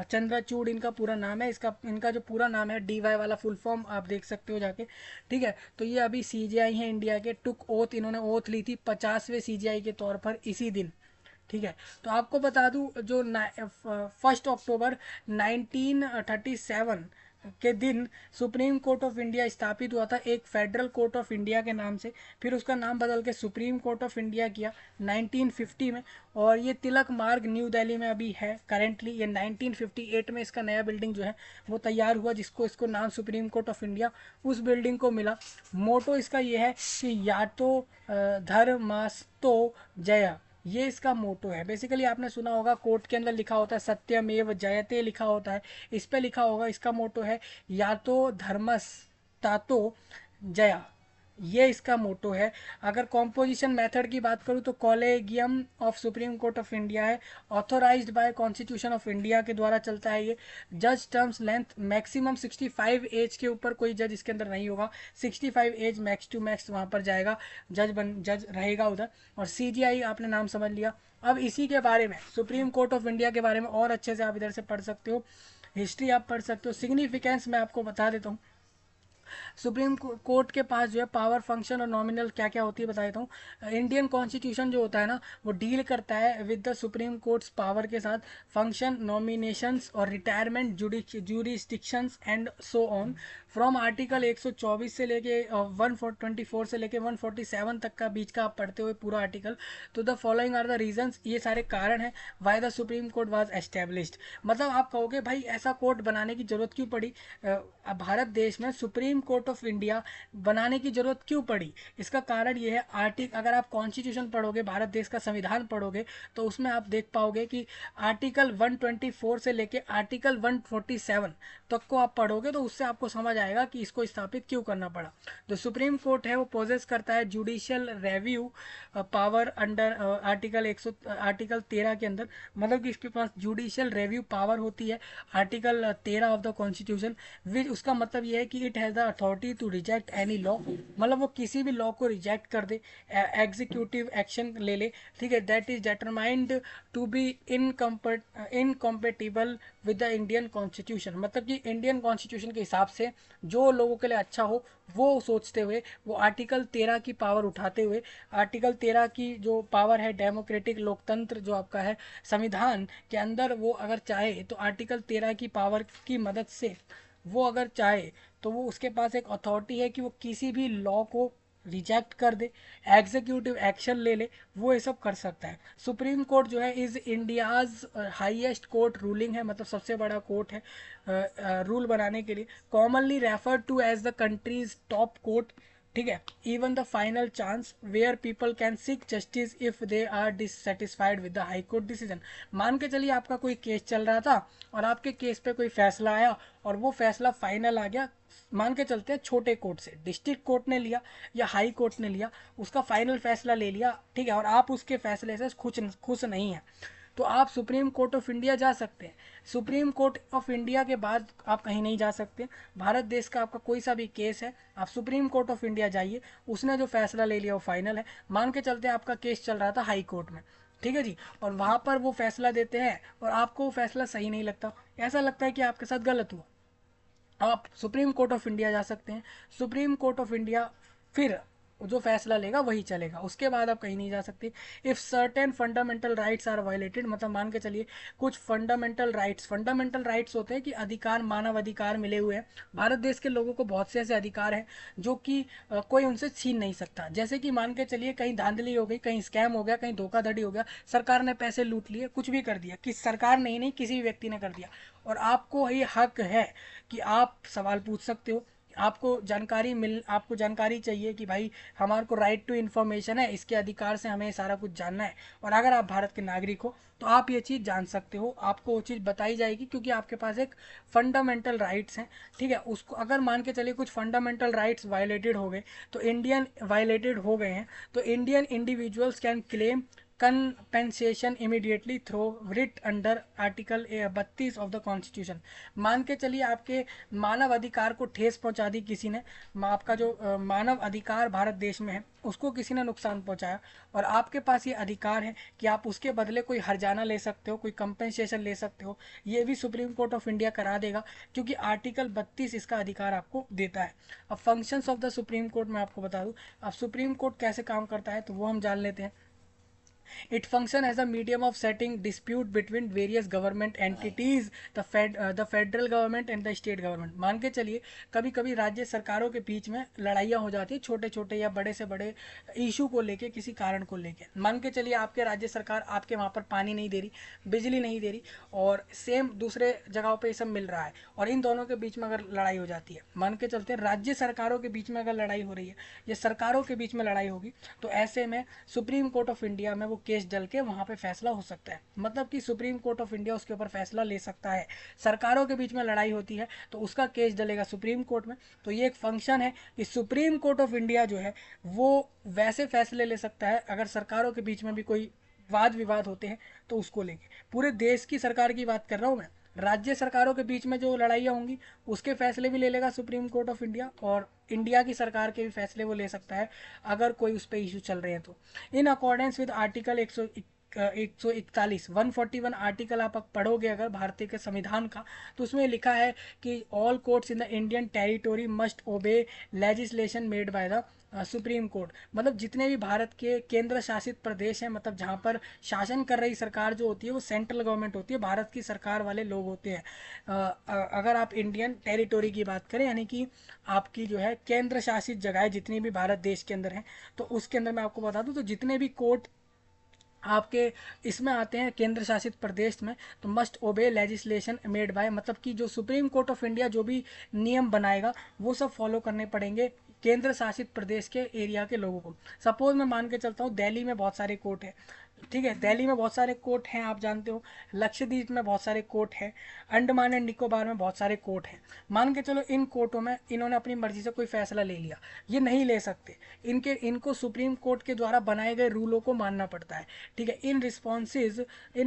चंद्रचूड़ इनका पूरा नाम है, इनका जो पूरा नाम है DY वाला फुल फॉर्म आप देख सकते हो जाके, ठीक है। तो ये अभी सीजीआई हैं इंडिया के, टुक ओथ, इन्होंने ओथ ली थी 50वें सीजीआई के तौर पर इसी दिन, ठीक है। तो आपको बता दूं जो 1 अक्टूबर 1937 के दिन सुप्रीम कोर्ट ऑफ इंडिया स्थापित हुआ था, एक फेडरल कोर्ट ऑफ इंडिया के नाम से। फिर उसका नाम बदल के सुप्रीम कोर्ट ऑफ इंडिया किया 1950 में, और ये तिलक मार्ग न्यू दिल्ली में अभी है करेंटली। ये 1958 में इसका नया बिल्डिंग जो है वो तैयार हुआ, जिसको इसको नाम सुप्रीम कोर्ट ऑफ इंडिया उस बिल्डिंग को मिला। मोटो इसका ये है कि या तो धर्मस्तो जय, ये इसका मोटो है। बेसिकली आपने सुना होगा कोर्ट के अंदर लिखा होता है सत्यमेव जयते लिखा होता है, इस पे लिखा होगा इसका मोटो है या तो धर्मस्तातो जया, ये इसका मोटो है। अगर कॉम्पोजिशन मेथड की बात करूँ तो collegium of supreme court of India है, authorised by constitution of India के द्वारा चलता है ये। जज टर्म्स लेंथ मैक्सिमम 65 एज के ऊपर कोई जज इसके अंदर नहीं होगा, 65 एज मैक्स टू मैक्स वहाँ पर जाएगा, जज रहेगा उधर। और सीजीआई आपने नाम समझ लिया। अब इसी के बारे में सुप्रीम कोर्ट ऑफ इंडिया के बारे में और अच्छे से आप इधर से पढ़ सकते हो, हिस्ट्री आप पढ़ सकते हो। सिग्निफिकेंस मैं आपको बता देता हूँ। सुप्रीम कोर्ट के पास जो है पावर, फंक्शन और नॉमिनल क्या क्या होती है बता देता हूँ। इंडियन कॉन्स्टिट्यूशन जो होता है ना वो डील करता है with the supreme court's power के साथ, फंक्शन, नॉमिनेशंस और retirement, jurisdictions and so on. From article 124 से लेके 124 से लेके 147 तक का बीच का आप पढ़ते हुए पूरा आर्टिकल। तो the following are the reasons, ये सारे कारण हैं why the supreme court was established. मतलब आप कहोगे भाई ऐसा कोर्ट बनाने की जरूरत क्यों पड़ी, भारत देश में सुप्रीम कोर्ट ऑफ इंडिया बनाने की जरूरत क्यों पड़ी। इसका कारण ये है अगर आप कॉन्स्टिट्यूशन पढ़ोगे, भारत देश का संविधान पढ़ोगे, तो उसमें आप देख पाओगे कि आर्टिकल 124 से लेके आर्टिकल 147 तक को आप पढ़ोगे तो उससे आपको समझ आएगा कि इसको स्थापित क्यों करना पड़ा। जो सुप्रीम कोर्ट है वो पोजेस करता है judicial review power under article 13 के अंदर, मतलब कि इसके पास जुडिशियल रिव्यू पावर होती है article 13 of the constitution. Which उसका मतलब ये है कि it has the authority to reject any law, मतलब वो किसी भी लॉ को रिजेक्ट कर दे, एग्जीक्यूटिव एक्शन ले ले, ठीक है, that is determined to be incompatible with the Indian constitution, मतलब कि इंडियन कॉन्स्टिट्यूशन के हिसाब से जो लोगों के लिए अच्छा हो वो सोचते हुए, वो आर्टिकल 13 की पावर उठाते हुए, आर्टिकल 13 की जो पावर है डेमोक्रेटिक लोकतंत्र जो आपका है संविधान के अंदर, वो अगर चाहे तो आर्टिकल 13 की पावर की मदद से वो अगर चाहे तो वो उसके पास एक अथॉरिटी है कि वो किसी भी लॉ को रिजेक्ट कर दे, एग्जीक्यूटिव एक्शन ले ले, वो ये सब कर सकता है। सुप्रीम कोर्ट जो है is India's highest court ruling है, मतलब सबसे बड़ा कोर्ट है रूल बनाने के लिए, commonly refer to as the country's top court, ठीक है, even the final chance where people can seek justice if they are dissatisfied with the high court decision. मान के चलिए आपका कोई केस चल रहा था और आपके केस पे कोई फैसला आया और वो फैसला फाइनल आ गया, मान के चलते हैं छोटे कोर्ट से, डिस्ट्रिक्ट कोर्ट ने लिया या हाई कोर्ट ने लिया, उसका फाइनल फैसला ले लिया, ठीक है, और आप उसके फैसले से खुश नहीं है, तो आप सुप्रीम कोर्ट ऑफ इंडिया जा सकते हैं। सुप्रीम कोर्ट ऑफ इंडिया के बाद आप कहीं नहीं जा सकते। भारत देश का आपका कोई सा भी केस है, आप सुप्रीम कोर्ट ऑफ इंडिया जाइए, उसने जो फैसला ले लिया वो फाइनल है। मान के चलते हैं आपका केस चल रहा था हाई कोर्ट में, ठीक है जी, और वहाँ पर वो फैसला देते हैं और आपको वो फैसला सही नहीं लगता, ऐसा लगता है कि आपके साथ गलत हुआ, आप सुप्रीम कोर्ट ऑफ इंडिया जा सकते हैं। सुप्रीम कोर्ट ऑफ इंडिया फिर जो फैसला लेगा वही चलेगा, उसके बाद आप कहीं नहीं जा सकते। If certain fundamental rights are violated, मतलब मान के चलिए कुछ फंडामेंटल राइट्स होते हैं कि अधिकार, मानव अधिकार मिले हुए हैं, भारत देश के लोगों को बहुत से ऐसे अधिकार हैं जो कि कोई उनसे छीन नहीं सकता। जैसे कि मान के चलिए कहीं धांधली हो गई, कहीं स्कैम हो गया, कहीं धोखाधड़ी हो गया, सरकार ने पैसे लूट लिए, कुछ भी कर दिया, किस सरकार ने ही नहीं किसी भी व्यक्ति ने कर दिया, और आपको ये हक है कि आप सवाल पूछ सकते हो, आपको जानकारी चाहिए कि भाई हमारे को राइट टू इन्फॉर्मेशन है, इसके अधिकार से हमें सारा कुछ जानना है, और अगर आप भारत के नागरिक हो तो आप ये चीज़ जान सकते हो, आपको वो चीज़ बताई जाएगी क्योंकि आपके पास एक फंडामेंटल राइट्स हैं, ठीक है। उसको अगर मान के चलिए कुछ फंडामेंटल राइट्स वायलेटेड हो गए तो Indian individuals can claim compensation immediately through writ under article 32 of the constitution. मान के चलिए आपके मानव अधिकार को ठेस पहुंचा दी किसी ने, आपका जो मानव अधिकार भारत देश में है उसको किसी ने नुकसान पहुंचाया, और आपके पास ये अधिकार है कि आप उसके बदले कोई हर्जाना ले सकते हो, कोई कंपेंसेशन ले सकते हो, ये भी सुप्रीम कोर्ट ऑफ इंडिया करा देगा क्योंकि आर्टिकल 32 इसका अधिकार आपको देता है। अब functions of the supreme court मैं आपको बता दूं, अब सुप्रीम कोर्ट कैसे काम करता है तो वो हम जान लेते हैं। It functions as a medium of setting dispute between various government entities, the federal government and the state government। मान के चलिए कभी कभी राज्य सरकारों के बीच में लड़ाइयाँ हो जाती है, छोटे छोटे या बड़े से बड़े इशू को लेके, किसी कारण को लेके। मान के चलिए आपके राज्य सरकार आपके वहाँ पर पानी नहीं दे रही, बिजली नहीं दे रही, और सेम दूसरे जगहों पे ये सब मिल रहा है, और इन दोनों के बीच में अगर लड़ाई हो जाती है, मान के चलते राज्य सरकारों के बीच में अगर लड़ाई हो रही है या सरकारों के बीच में लड़ाई होगी, तो ऐसे में सुप्रीम कोर्ट ऑफ इंडिया में वो केस डल के वहां पे फैसला हो सकता है, मतलब कि सुप्रीम कोर्ट ऑफ इंडिया उसके ऊपर फैसला ले सकता है। सरकारों के बीच में लड़ाई होती है तो उसका केस डलेगा सुप्रीम कोर्ट में। तो ये एक फंक्शन है कि सुप्रीम कोर्ट ऑफ इंडिया जो है वो वैसे फैसले ले सकता है अगर सरकारों के बीच में भी कोई वाद विवाद होते हैं तो उसको लेके। पूरे देश की सरकार की बात कर रहा हूँ मैं, राज्य सरकारों के बीच में जो लड़ाइयाँ होंगी उसके फैसले भी ले लेगा सुप्रीम कोर्ट ऑफ इंडिया, और इंडिया की सरकार के भी फैसले वो ले सकता है अगर कोई उस पर इशू चल रहे हैं तो। In accordance with article 141 141 article आप पढ़ोगे अगर भारतीय के संविधान का, तो उसमें लिखा है कि all courts in the Indian territory must ओबे legislation made by the supreme court. मतलब जितने भी भारत के केंद्र शासित प्रदेश हैं, मतलब जहाँ पर शासन कर रही सरकार जो होती है वो सेंट्रल गवर्नमेंट होती है, भारत की सरकार वाले लोग होते हैं। अगर आप इंडियन टेरिटोरी की बात करें, यानी कि आपकी जो है केंद्र शासित जगह जितनी भी भारत देश के अंदर हैं, तो उसके अंदर मैं आपको बता दूं तो जितने भी कोर्ट आपके इसमें आते हैं केंद्र शासित प्रदेश में, तो मस्ट ओबे लेजिस्लेशन मेड बाय, मतलब कि जो सुप्रीम कोर्ट ऑफ इंडिया जो भी नियम बनाएगा वो सब फॉलो करने पड़ेंगे केंद्र शासित प्रदेश के एरिया के लोगों को। सपोज मैं मान के चलता हूँ दिल्ली में बहुत सारे कोर्ट है, ठीक है, दिल्ली में बहुत सारे कोर्ट हैं, आप जानते हो, लक्षद्वीप में बहुत सारे कोर्ट हैं, अंडमान एंड निकोबार में बहुत सारे कोर्ट हैं। मान के चलो इन कोर्टों में इन्होंने अपनी मर्जी से कोई फैसला ले लिया, ये नहीं ले सकते, इनको सुप्रीम कोर्ट के द्वारा बनाए गए रूलों को मानना पड़ता है। ठीक है, in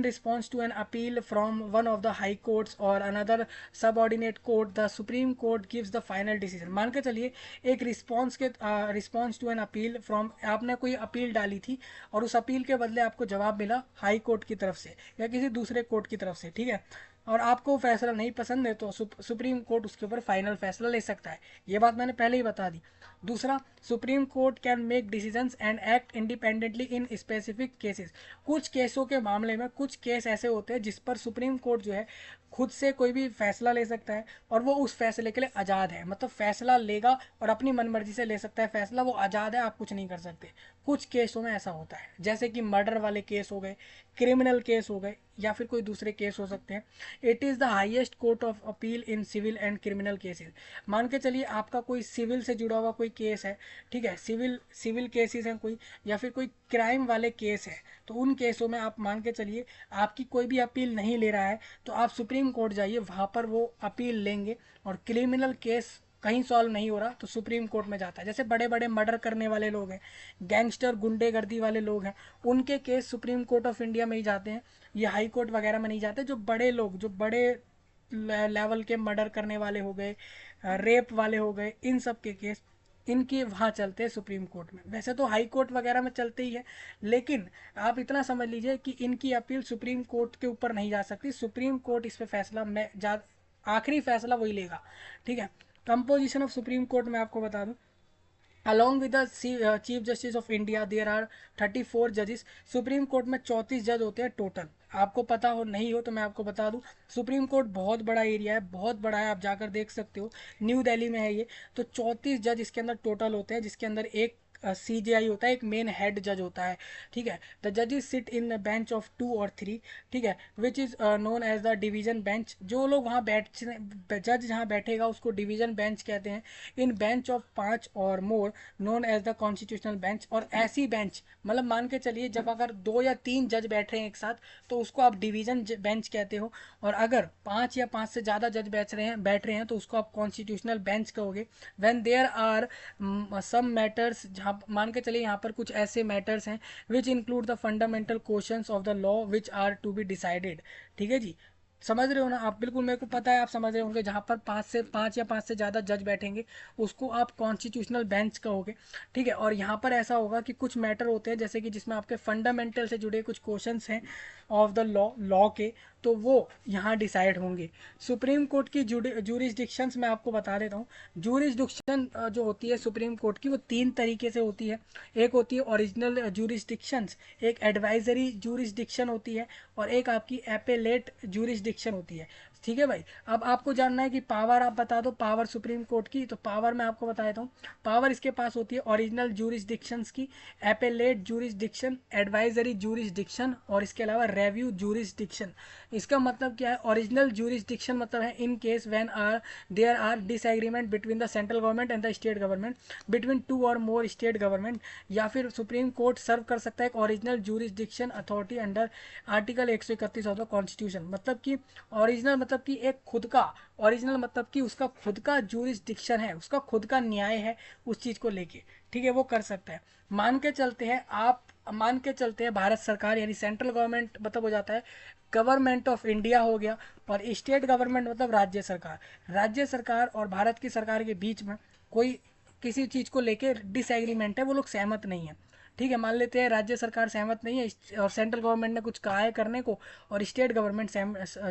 response to an appeal from one of the high courts और another subordinate court, the supreme court gives the final decision. मान के चलिए एक response to an appeal from, आपने कोई अपील डाली थी और उस अपील के बदले आपको जवाब मिला हाई कोर्ट की तरफ से या किसी दूसरे कोर्ट की तरफ से। ठीक है, और आपको वो फैसला नहीं पसंद है तो सुप्रीम कोर्ट उसके ऊपर फाइनल फैसला ले सकता है। ये बात मैंने पहले ही बता दी। दूसरा, supreme court can make decisions and act independently in specific cases. कुछ केसों के मामले में कुछ केस ऐसे होते हैं जिस पर सुप्रीम कोर्ट जो है खुद से कोई भी फैसला ले सकता है और वो उस फैसले के लिए आज़ाद है, मतलब फैसला लेगा और अपनी मनमर्जी से ले सकता है फैसला, वो आज़ाद है, आप कुछ नहीं कर सकते। कुछ केसों में ऐसा होता है, जैसे कि मर्डर वाले केस हो गए, क्रिमिनल केस हो गए, या फिर कोई दूसरे केस हो सकते हैं। It is the highest court of appeal in civil and criminal cases. मान के चलिए आपका कोई सिविल से जुड़ा हुआ कोई केस है, ठीक है, सिविल केसेस हैं कोई, या फिर कोई क्राइम वाले केस है, तो उन केसों में आप मान के चलिए आपकी कोई भी अपील नहीं ले रहा है तो आप सुप्रीम कोर्ट जाइए, वहाँ पर वो अपील लेंगे। और क्रिमिनल केस कहीं सॉल्व नहीं हो रहा तो सुप्रीम कोर्ट में जाता है। जैसे बड़े बड़े मर्डर करने वाले लोग हैं, गैंगस्टर गुंडेगर्दी वाले लोग हैं, उनके case supreme court of India में ही जाते हैं, ये हाई कोर्ट वगैरह में नहीं जाते। जो बड़े लोग, जो बड़े लेवल के मर्डर करने वाले हो गए, रेप वाले हो गए, इन सब के केस इनके वहाँ चलते हैं सुप्रीम कोर्ट में। वैसे तो हाई कोर्ट वगैरह में चलते ही है, लेकिन आप इतना समझ लीजिए कि इनकी अपील सुप्रीम कोर्ट के ऊपर नहीं जा सकती। सुप्रीम कोर्ट इस पे फैसला मैं आखिरी फैसला वही लेगा। ठीक है, कंपोजिशन ऑफ सुप्रीम कोर्ट में आपको बता दूं, along with the chief justice of India there are 34 जजेस। सुप्रीम कोर्ट में 34 जज होते हैं टोटल। आपको पता हो नहीं हो तो मैं आपको बता दूं, सुप्रीम कोर्ट बहुत बड़ा एरिया है, बहुत बड़ा है, आप जाकर देख सकते हो, न्यू दिल्ली में है ये। तो 34 जज इसके अंदर टोटल होते हैं, जिसके अंदर एक CJI होता है, एक मेन हेड जज होता है। ठीक है, द जजेस सिट इन बेंच ऑफ 2 और 3, ठीक है, which is known as the division bench. जो लोग वहाँ जज जहाँ बैठेगा उसको डिवीजन बेंच कहते हैं। इन बेंच ऑफ 5 और more known as the constitutional bench. और ऐसी बेंच, मतलब मान के चलिए जब अगर 2 या 3 जज बैठ रहे हैं एक साथ तो उसको आप डिवीजन बेंच कहते हो, और अगर 5 या 5 से ज़्यादा जज बैठ रहे हैं तो उसको आप कॉन्स्टिट्यूशनल बेंच कहोगे। When there are some matters, जहाँ मान के चलिए यहाँ पर कुछ ऐसे मैटर्स हैं which include the fundamental questions of the law which are to be decided. ठीक है जी, समझ रहे हो ना आप, बिल्कुल मेरे को पता है आप समझ रहे होंगे। जहाँ पर 5 या 5 से ज़्यादा जज बैठेंगे उसको आप कॉन्स्टिट्यूशनल बेंच कहोगे। ठीक है, और यहाँ पर ऐसा होगा कि कुछ मैटर होते हैं जैसे कि जिसमें आपके फंडामेंटल से जुड़े कुछ क्वेश्चंस हैं ऑफ द लॉ के, तो वो यहाँ डिसाइड होंगे। सुप्रीम कोर्ट की जूरिसडिक्शंस मैं आपको बता देता हूँ। जूरिसडिक्शन जो होती है सुप्रीम कोर्ट की, वो 3 तरीके से होती है। एक होती है ओरिजिनल जूरिसडिक्शंस, एक एडवाइजरी जूरिसडिक्शन होती है, और एक आपकी एपेलेट जूरिसडिक्शन होती है। ठीक है भाई, अब आपको जानना है कि पावर आप बता दो, पावर सुप्रीम कोर्ट की। तो पावर मैं आपको बता देता हूँ। पावर इसके पास होती है ओरिजिनल जूरिसडिक्शंस की, एपेलेट जूरिसडिक्शन, एडवाइजरी जूरिसडिक्शन, और इसके अलावा रेव्यू जूरिसडिक्शन। इसका मतलब क्या है? ओरिजिनल जूरिसडिक्शन मतलब है in case when there are disagreement between the central government and the state government, between 2 और मोर स्टेट गवर्नमेंट। या फिर सुप्रीम कोर्ट सर्व कर सकता है एक original जूरिसडिक्शन authority under article 131 of the constitution. मतलब कि ओरिजिनल मतलब कि एक खुद का, ओरिजिनल मतलब कि उसका खुद का जूरिसडिक्शन है, उसका खुद का न्याय है उस चीज़ को लेके। ठीक है, वो कर सकता है। मान के चलते हैं भारत सरकार यानी सेंट्रल गवर्नमेंट मतलब हो जाता है गवर्नमेंट ऑफ इंडिया हो गया, और स्टेट गवर्नमेंट मतलब राज्य सरकार। राज्य सरकार और भारत की सरकार के बीच में कोई किसी चीज़ को लेके डिसएग्रीमेंट है, वो लोग सहमत नहीं है। ठीक है, मान लेते हैं राज्य सरकार सहमत नहीं है और सेंट्रल गवर्नमेंट ने कुछ कहा है करने को, और स्टेट गवर्नमेंट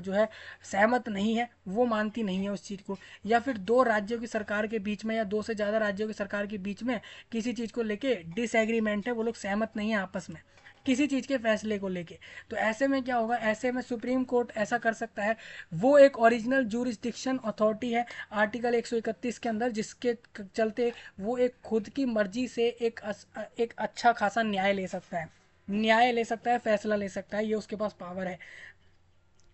जो है सहमत नहीं है, वो मानती नहीं है उस चीज़ को। या फिर 2 राज्यों की सरकार के बीच में या 2 से ज़्यादा राज्यों की सरकार के बीच में किसी चीज़ को लेके डिसएग्रीमेंट है, वो लोग सहमत नहीं है आपस में किसी चीज़ के फैसले को लेके। तो ऐसे में क्या होगा? ऐसे में सुप्रीम कोर्ट ऐसा कर सकता है, वो एक ओरिजिनल जूरिसडिक्शन अथॉरिटी है आर्टिकल 131 के अंदर, जिसके चलते वो एक खुद की मर्जी से एक अच्छा खासा न्याय ले सकता है, फैसला ले सकता है, ये उसके पास पावर है।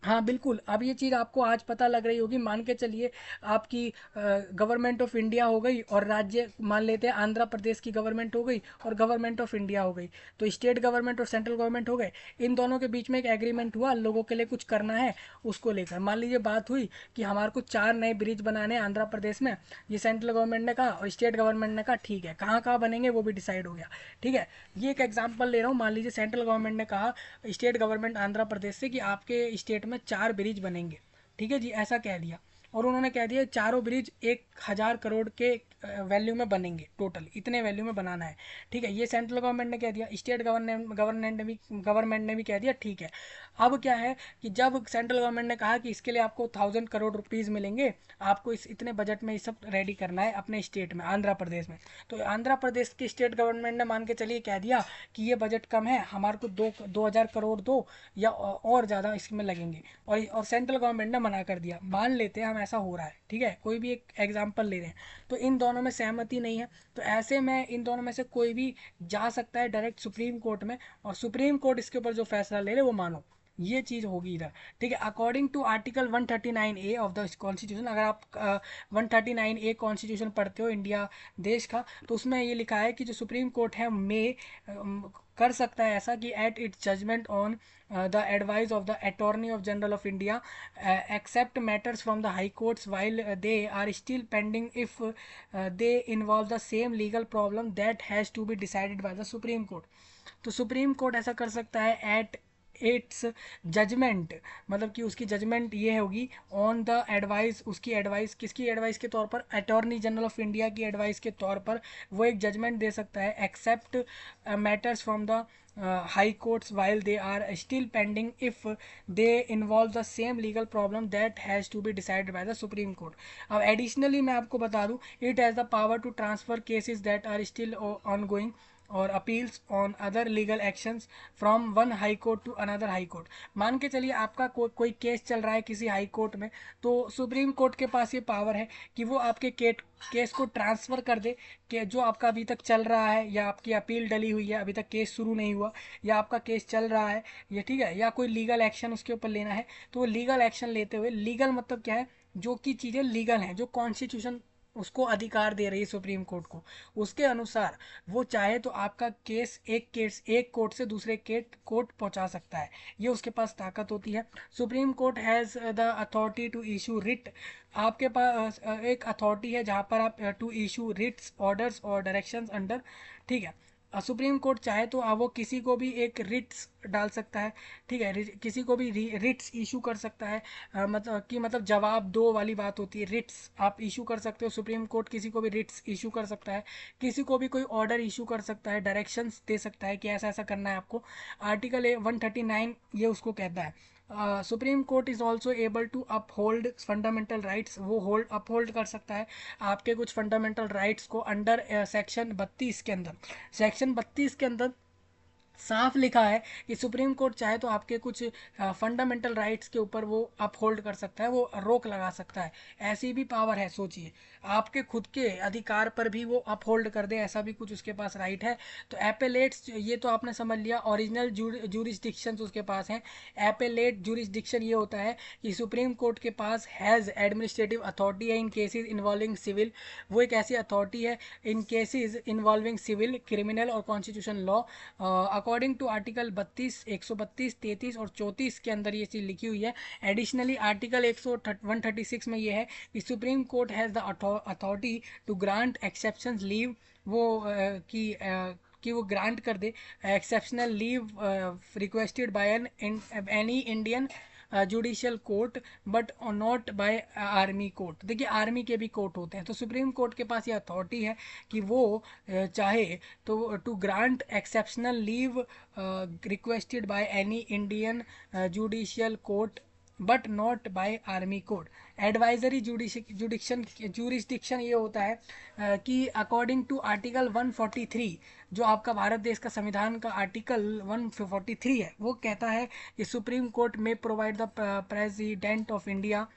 हाँ बिल्कुल, अब ये चीज़ आपको आज पता लग रही होगी। मान के चलिए आपकी गवर्नमेंट ऑफ इंडिया हो गई और राज्य मान लेते हैं आंध्र प्रदेश की गवर्नमेंट हो गई और गवर्नमेंट ऑफ इंडिया हो गई, तो स्टेट गवर्नमेंट और सेंट्रल गवर्नमेंट हो गए। इन दोनों के बीच में एक एग्रीमेंट हुआ, लोगों के लिए कुछ करना है उसको लेकर। मान लीजिए बात हुई कि हमारे को 4 नए ब्रिज बनाने हैं आंध्र प्रदेश में। ये सेंट्रल गवर्नमेंट ने कहा और स्टेट गवर्नमेंट ने कहा ठीक है, कहाँ कहाँ बनेंगे वो भी डिसाइड हो गया। ठीक है, ये एक एग्जाम्पल ले रहा हूँ। मान लीजिए सेंट्रल गवर्नमेंट ने कहा स्टेट गवर्नमेंट आंध्र प्रदेश से कि आपके स्टेट में 4 ब्रिज बनेंगे। ठीक है जी, ऐसा कह दिया। और उन्होंने कह दिया चारों ब्रिज 1,000 करोड़ के वैल्यू में बनेंगे, टोटल इतने वैल्यू में बनाना है। ठीक है, ये सेंट्रल गवर्नमेंट ने कह दिया, स्टेट गवर्नमेंट ने भी कह दिया ठीक है। अब क्या है कि जब सेंट्रल गवर्नमेंट ने कहा कि इसके लिए आपको 1,000 करोड़ रुपीज़ मिलेंगे, आपको इस इतने बजट में ये सब रेडी करना है अपने स्टेट में आंध्र प्रदेश में। तो आंध्र प्रदेश की स्टेट गवर्नमेंट ने मान के चलिए कह दिया कि ये बजट कम है, हमारे को 2,000 करोड़ दो या और ज़्यादा इसमें लगेंगे। और सेंट्रल गवर्नमेंट ने मना कर दिया। मान लेते हैं हम ऐसा हो रहा है, ठीक है, कोई भी एक एग्जांपल ले रहे हैं, तो इन दोनों में सहमति नहीं है। तो ऐसे में इन दोनों में से कोई भी जा सकता है डायरेक्ट सुप्रीम कोर्ट में, और सुप्रीम कोर्ट इसके ऊपर जो फैसला ले ले वो मानो। ये चीज़ होगी इधर। ठीक है, according to article 139A of the constitution, अगर आप 139A कॉन्स्टिट्यूशन पढ़ते हो इंडिया देश का, तो उसमें ये लिखा है कि जो सुप्रीम कोर्ट है कर सकता है ऐसा कि at its judgment on the advice of the attorney of general of India except matters from the high courts while they are still pending if they involve the same legal problem that has to be decided by the supreme court. तो सुप्रीम कोर्ट ऐसा कर सकता है एट इट्स जजमेंट, मतलब कि उसकी जजमेंट ये होगी ऑन द एडवाइस, उसकी एडवाइस किसकी एडवाइस के तौर पर, अटॉर्नी जनरल ऑफ इंडिया की एडवाइस के तौर पर वो एक जजमेंट दे सकता है except matters from the high courts while they are still pending if they involve the same legal problem that has to be decided by the supreme court. अब एडिशनली मैं आपको बता दूं, it has the power to transfer cases that are still ongoing और appeals on other legal actions from one high court to another high court. मान के चलिए आपका कोई केस चल रहा है किसी हाई कोर्ट में, तो सुप्रीम कोर्ट के पास ये पावर है कि वो आपके केस को ट्रांसफ़र कर दे, कि जो आपका अभी तक चल रहा है या आपकी अपील डली हुई है, अभी तक केस शुरू नहीं हुआ, या आपका केस चल रहा है ये, ठीक है, या कोई लीगल एक्शन उसके ऊपर लेना है, तो वो लीगल एक्शन लेते हुए, लीगल मतलब क्या है, जो कि चीज़ें लीगल हैं, जो कॉन्स्टिट्यूशन उसको अधिकार दे रही है सुप्रीम कोर्ट को, उसके अनुसार वो चाहे तो आपका केस एक कोर्ट से दूसरे कोर्ट पहुंचा सकता है। ये उसके पास ताकत होती है। Supreme court has the authority to issue writ, आपके पास एक अथॉरिटी है जहाँ पर आप टू इशू रिट्स, ऑर्डर्स और डायरेक्शंस अंडर। ठीक है, सुप्रीम कोर्ट चाहे तो वो किसी को भी एक रिट्स डाल सकता है। ठीक है, किसी को भी रिट्स इशू कर सकता है। मतलब जवाब दो वाली बात होती है, रिट्स आप इशू कर सकते हो। सुप्रीम कोर्ट किसी को भी रिट्स इशू कर सकता है, किसी को भी कोई ऑर्डर इशू कर सकता है, डायरेक्शंस दे सकता है कि ऐसा ऐसा करना है आपको। आर्टिकल 139 ये उसको कहता है। Supreme court is also able to uphold fundamental rights, वो अपहोल्ड कर सकता है आपके कुछ फंडामेंटल राइट्स को अंडर सेक्शन 32 के अंदर। सेक्शन 32 के अंदर साफ लिखा है कि सुप्रीम कोर्ट चाहे तो आपके कुछ फंडामेंटल राइट्स के ऊपर वो अपहोल्ड कर सकता है, वो रोक लगा सकता है। ऐसी भी पावर है, सोचिए, आपके खुद के अधिकार पर भी वो अपहोल्ड कर दे, ऐसा भी कुछ उसके पास राइट है। तो एपेलेट्स, ये तो आपने समझ लिया, ओरिजिनल जूरिसडिक्शन उसके पास हैं। एपेलेट जूरिसडिक्शन ये होता है कि सुप्रीम कोर्ट के पास हैज़ एडमिनिस्ट्रेटिव अथॉरिटी है इन केसेस इन्वॉल्विंग सिविल, वो एक ऐसी अथॉरिटी है in cases involving civil, criminal और constitution law. According to article 32, 132, 33 और 34 के अंदर ये चीज़ लिखी हुई है। एडिशनली आर्टिकल 136 में ये है कि supreme court has the authority to grant exception leave, वो कि वो ग्रांट कर दे exceptional leave requested by any Indian judicial court but not by army court. देखिए आर्मी के भी कोर्ट होते हैं, तो सुप्रीम कोर्ट के पास ये अथॉरिटी है कि वो चाहे तो to grant exceptional leave requested by any Indian judicial court but not by army court. Advisory jurisdiction ये होता है कि अकॉर्डिंग टू आर्टिकल 143, जो आपका भारत देश का संविधान का आर्टिकल 143 है, वो कहता है कि supreme court may provide the president of India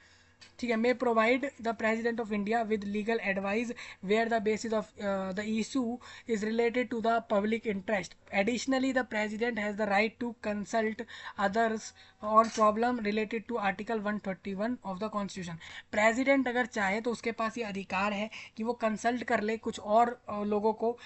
ठीक है, may provide the president of India with legal advice where the basis of the issue is related to the public interest. Additionally the president has the right to consult others on problem related to article 131 of the constitution. President अगर चाहे तो उसके पास ये अधिकार है कि वो कंसल्ट कर ले कुछ और लोगों को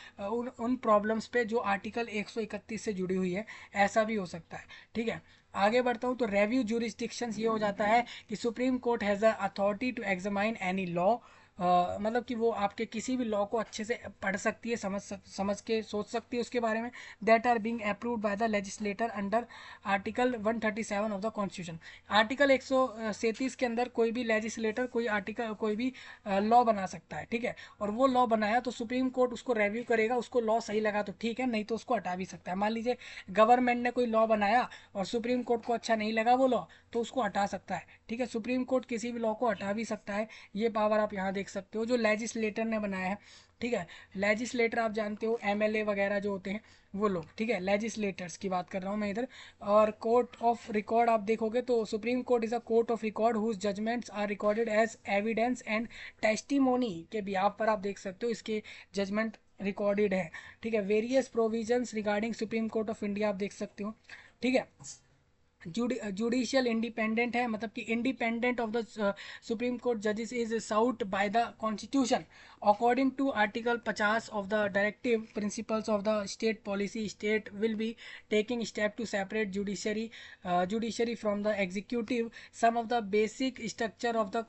उन प्रॉब्लम्स पे जो आर्टिकल 131 से जुड़ी हुई है. ऐसा भी हो सकता है. ठीक है, आगे बढ़ता हूँ. तो रेव्यू जुरिस्डिक्शंस ये हो जाता है कि supreme court has the authority to examine any law. मतलब कि वो आपके किसी भी लॉ को अच्छे से पढ़ सकती है, समझ के सोच सकती है उसके बारे में. That are being approved by the legislator under article 137 of the constitution. Article 137 के अंदर कोई भी लेजिस्लेटर कोई भी लॉ बना सकता है. ठीक है, और वो लॉ बनाया तो सुप्रीम कोर्ट उसको रेव्यू करेगा. उसको लॉ सही लगा तो ठीक है, नहीं तो उसको हटा भी सकता है. मान लीजिए गवर्नमेंट ने कोई लॉ बनाया और सुप्रीम कोर्ट को अच्छा नहीं लगा वो लॉ, तो उसको हटा सकता है. ठीक है, सुप्रीम कोर्ट किसी भी लॉ को हटा भी सकता है. ये पावर आप यहाँ देख सकते हो जो लेजिस्लेटर ने बनाया है. ठीक है, लेजिस्लेटर आप जानते हो एमएलए वगैरह जो होते हैं वो लोग. ठीक है, लेजिस्लेटर्स की बात कर रहा हूँ मैं इधर. और कोर्ट ऑफ रिकॉर्ड आप देखोगे तो supreme court is a court of record whose judgments are recorded as evidence and testimony के बिहाफ पर आप देख सकते हो इसके जजमेंट रिकॉर्डेड है. ठीक है, various provisions regarding supreme court of India आप देख सकते हो. ठीक है, जुडिशियल इंडिपेंडेंट है, मतलब कि independent of the supreme court जजेस is sought by the constitution according to article 50 of the directive principles of the state policy. State will be taking step to separate judiciary from the executive. Some of the basic structure of the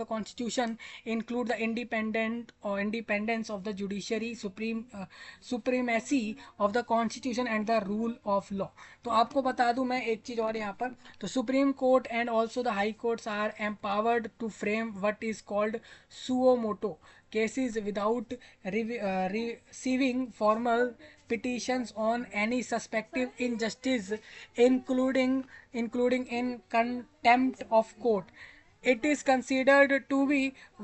constitution include the independence of the judiciary, supremacy of the constitution and the rule of law. तो आपको बता दूं मैं एक चीज और यहाँ पर, तो supreme court and also the high courts are empowered to frame what is called suo motu cases without receiving formal petitions on any suspected injustice, including in contempt of court. It is considered to be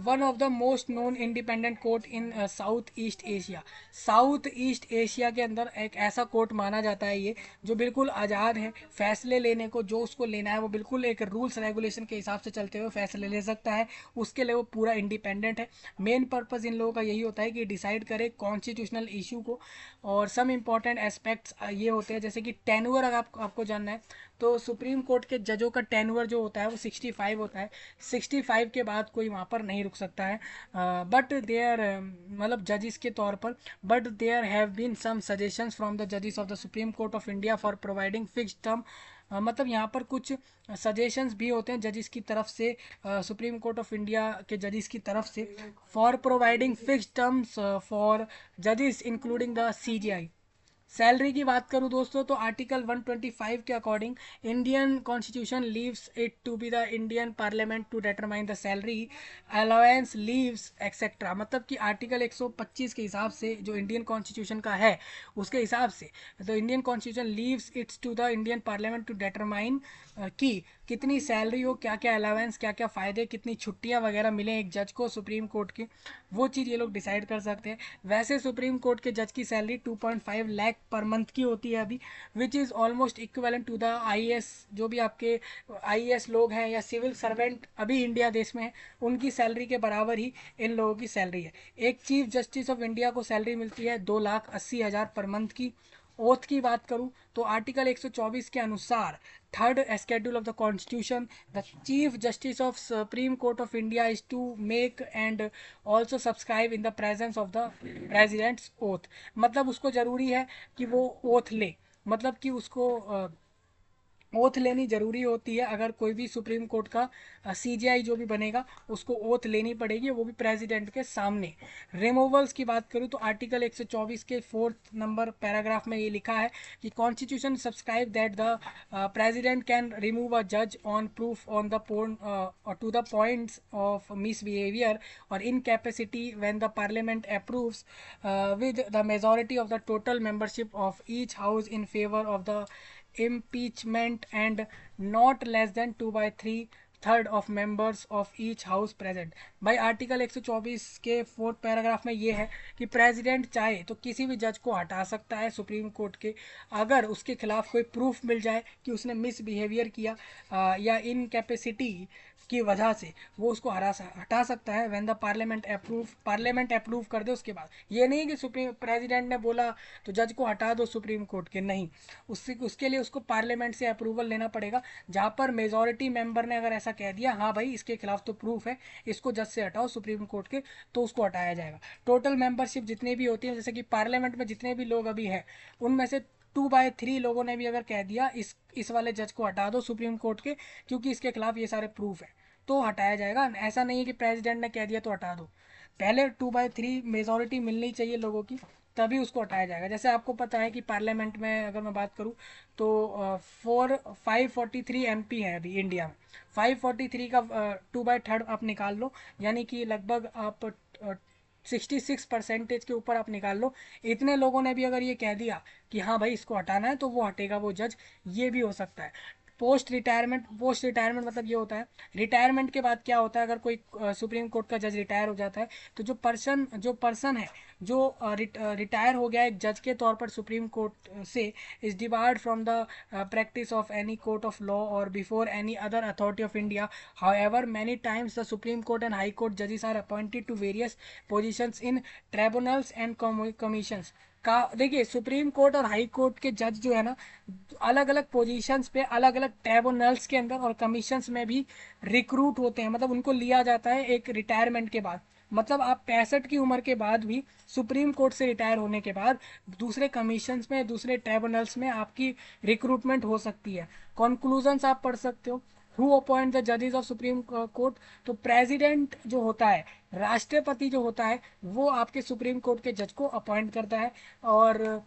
one of the most known independent court in south east Asia. South east Asia के अंदर एक ऐसा कोर्ट माना जाता है ये जो बिल्कुल आज़ाद है फैसले लेने को. जो उसको लेना है वो बिल्कुल एक रूल्स रेगुलेशन के हिसाब से चलते हुए फैसले ले सकता है. उसके लिए वो पूरा इंडिपेंडेंट है. मेन पर्पज़ इन लोगों का यही होता है कि डिसाइड करे कॉन्स्टिट्यूशनल इशू को. और सम इम्पॉर्टेंट एस्पेक्ट्स ये होते हैं जैसे कि टेन्योर अगर आपको जानना है तो सुप्रीम कोर्ट के जजों का टेन्योर जो होता है वो 65 होता है. 65 के बाद कोई वहाँ पर नहीं रुक सकता है. बट देयर मतलब जजेस के तौर पर, but there have been some suggestions from the जजेस of the supreme court of India for providing fixed term. मतलब यहाँ पर कुछ सजेशंस भी होते हैं जजेस की तरफ से, सुप्रीम कोर्ट ऑफ इंडिया के जजेस की तरफ से, for providing fixed terms for जजेस इंक्लूडिंग द सीजीआई. सैलरी की बात करूं दोस्तों तो आर्टिकल 125 के according Indian constitution leaves it to be the Indian parliament to determine the salary, allowance, leaves etcetera. मतलब कि आर्टिकल 125 के हिसाब से जो इंडियन कॉन्स्टिट्यूशन का है उसके हिसाब से तो Indian constitution leaves its to the Indian parliament to determine कि कितनी सैलरी हो, क्या क्या अलाउंस, क्या क्या फ़ायदे, कितनी छुट्टियां वगैरह मिले एक जज को सुप्रीम कोर्ट की, वो चीज़ ये लोग डिसाइड कर सकते हैं. वैसे सुप्रीम कोर्ट के जज की सैलरी 2.5 लाख पर मंथ की होती है अभी, which is almost equivalent to the IAS. जो भी आपके आईएएस लोग हैं या सिविल सर्वेंट अभी इंडिया देश में है उनकी सैलरी के बराबर ही इन लोगों की सैलरी है. एक चीफ जस्टिस ऑफ इंडिया को सैलरी मिलती है 2,80,000 पर मंथ की. ओथ की बात करूं तो आर्टिकल 124 के अनुसार third schedule of the constitution, the chief justice of supreme court of India is to make and also subscribe in the presence of the president's oath. मतलब उसको जरूरी है कि वो ओथ ले, मतलब कि उसको ओथ लेनी जरूरी होती है. अगर कोई भी सुप्रीम कोर्ट का सीजीआई जो भी बनेगा उसको ओथ लेनी पड़ेगी, वो भी प्रेसिडेंट के सामने. रिमूवल्स की बात करूँ तो आर्टिकल 124 के 4th नंबर पैराग्राफ में ये लिखा है कि constitution subscribe that the president can remove a जज on proof on the to the points of misbehaviour और incapacity when the parliament approves with the majority of the total membership of each house in favour of the impeachment and not less than 2/3 1/3 of members of each house present. भाई आर्टिकल 124 के 4th पैराग्राफ में ये है कि प्रेसिडेंट चाहे तो किसी भी जज को हटा सकता है सुप्रीम कोर्ट के, अगर उसके खिलाफ कोई प्रूफ मिल जाए कि उसने मिसबिहेवियर किया या इनकैपेसिटी की वजह से वो उसको हटा सकता है। व्हेन द पार्लियामेंट अप्रूव कर दे उसके बाद। ये नहीं कि सुप्रीम प्रेसिडेंट ने बोला तो जज को हटा दो सुप्रीम कोर्ट के, नहीं, उसके लिए उसको पार्लियामेंट से अप्रूवल लेना पड़ेगा। जहाँ पर मेजोरिटी मेंबर ने अगर ऐसा कह दिया हाँ भाई इसके खिलाफ तो प्रूफ है, इसको जज से हटाओ सुप्रीम कोर्ट के, तो उसको हटाया जाएगा। टोटल मेंबरशिप जितनी भी होती है, जैसे कि पार्लियामेंट में जितने भी लोग अभी हैं उनमें से 2/3 लोगों ने भी अगर कह दिया इस वाले जज को हटा दो सुप्रीम कोर्ट के, क्योंकि इसके खिलाफ ये सारे प्रूफ है, तो हटाया जाएगा। ऐसा नहीं है कि प्रेसिडेंट ने कह दिया तो हटा दो, पहले 2/3 मेजोरिटी मिलनी चाहिए लोगों की, तभी उसको हटाया जाएगा। जैसे आपको पता है कि पार्लियामेंट में अगर मैं बात करूं तो 543 MP है अभी इंडिया में। 543 का 2/3 आप निकाल लो, यानी कि लगभग आप 66% के ऊपर आप निकाल लो। इतने लोगों ने भी अगर ये कह दिया कि हाँ भाई इसको हटाना है, तो वो हटेगा वो जज। ये भी हो सकता है। पोस्ट रिटायरमेंट मतलब ये होता है, रिटायरमेंट के बाद क्या होता है, अगर कोई सुप्रीम कोर्ट का जज रिटायर हो जाता है तो जो पर्सन है जो रिटायर हो गया एक जज के तौर पर सुप्रीम कोर्ट से, is debarred from the practice of any court of law और before any other authority of India. However many times the supreme court and high court जजेस are appointed to various positions in tribunals and commissions. का देखिए सुप्रीम कोर्ट और हाई कोर्ट के जज जो है ना, अलग अलग पोजीशंस पे अलग अलग ट्राइब्यूनल्स के अंदर और कमीशंस में भी रिक्रूट होते हैं, मतलब उनको लिया जाता है एक रिटायरमेंट के बाद। मतलब आप 65 की उम्र के बाद भी सुप्रीम कोर्ट से रिटायर होने के बाद दूसरे कमीशंस में दूसरे ट्राइब्यूनल्स में आपकी रिक्रूटमेंट हो सकती है। कंक्लूजन्स आप पढ़ सकते हो। हु अपॉइंट द जजेस ऑफ सुप्रीम कोर्ट, तो प्रेसिडेंट जो होता है, राष्ट्रपति जो होता है, वो आपके सुप्रीम कोर्ट के जज को अपॉइंट करता है। और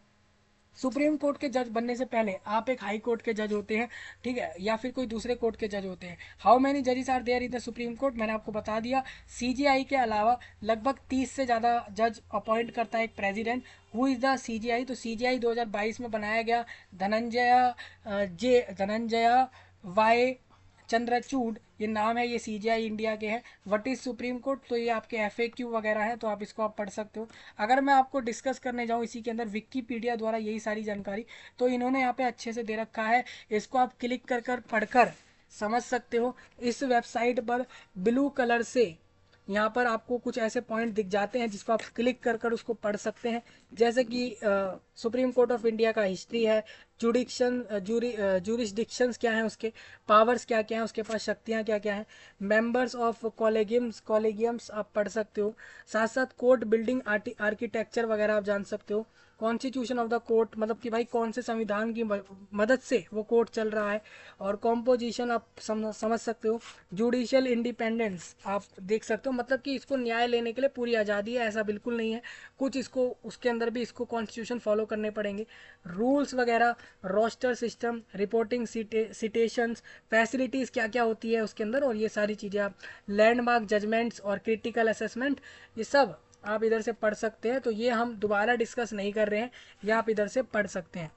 सुप्रीम कोर्ट के जज बनने से पहले आप एक हाई कोर्ट के जज होते हैं, ठीक है, या फिर कोई दूसरे कोर्ट के जज होते हैं। हाउ मैनी जजेस are there in the supreme court, मैंने आपको बता दिया। सीजीआई के अलावा लगभग 30 से ज़्यादा जज अपॉइंट करता है एक president. Who is the CGI, तो सीजीआई 2022 में बनाया गया। धनंजय वाई चंद्रचूड ये नाम है, ये सीजीआई इंडिया के हैं। व्हाट इज सुप्रीम कोर्ट, तो ये आपके एफएक्यू वगैरह है, तो आप इसको आप पढ़ सकते हो। अगर मैं आपको डिस्कस करने जाऊँ इसी के अंदर विकिपीडिया द्वारा यही सारी जानकारी, तो इन्होंने यहाँ पे अच्छे से दे रखा है, इसको आप क्लिक कर कर पढ़कर समझ सकते हो। इस वेबसाइट पर ब्लू कलर से यहाँ पर आपको कुछ ऐसे पॉइंट दिख जाते हैं जिसको आप क्लिक कर कर उसको पढ़ सकते हैं। जैसे कि सुप्रीम कोर्ट ऑफ इंडिया का हिस्ट्री है, जूरिस्डिक्शंस क्या हैं उसके, पावर्स क्या क्या हैं उसके पास, शक्तियाँ क्या क्या हैं, मेंबर्स ऑफ कॉलेगियम्स आप पढ़ सकते हो। साथ साथ कोर्ट बिल्डिंग आर्किटेक्चर वगैरह आप जान सकते हो। कॉन्स्टिट्यूशन ऑफ द कोर्ट, मतलब कि भाई कौन से संविधान की मदद से वो कोर्ट चल रहा है। और कॉम्पोजिशन आप समझ सकते हो। जुडिशियल इंडिपेंडेंस आप देख सकते हो, मतलब कि इसको न्याय लेने के लिए पूरी आज़ादी है, ऐसा बिल्कुल नहीं है। कुछ इसको उसके अंदर भी इसको कॉन्स्टिट्यूशन फॉलो करने पड़ेंगे। रूल्स वगैरह, रोस्टर सिस्टम, रिपोर्टिंग सिटेशंस, फैसिलिटीज़ क्या क्या होती है उसके अंदर, और ये सारी चीज़ें आप, लैंडमार्क जजमेंट्स और क्रिटिकल असेसमेंट, ये सब आप इधर से पढ़ सकते हैं। तो ये हम दोबारा डिस्कस नहीं कर रहे हैं, ये आप इधर से पढ़ सकते हैं।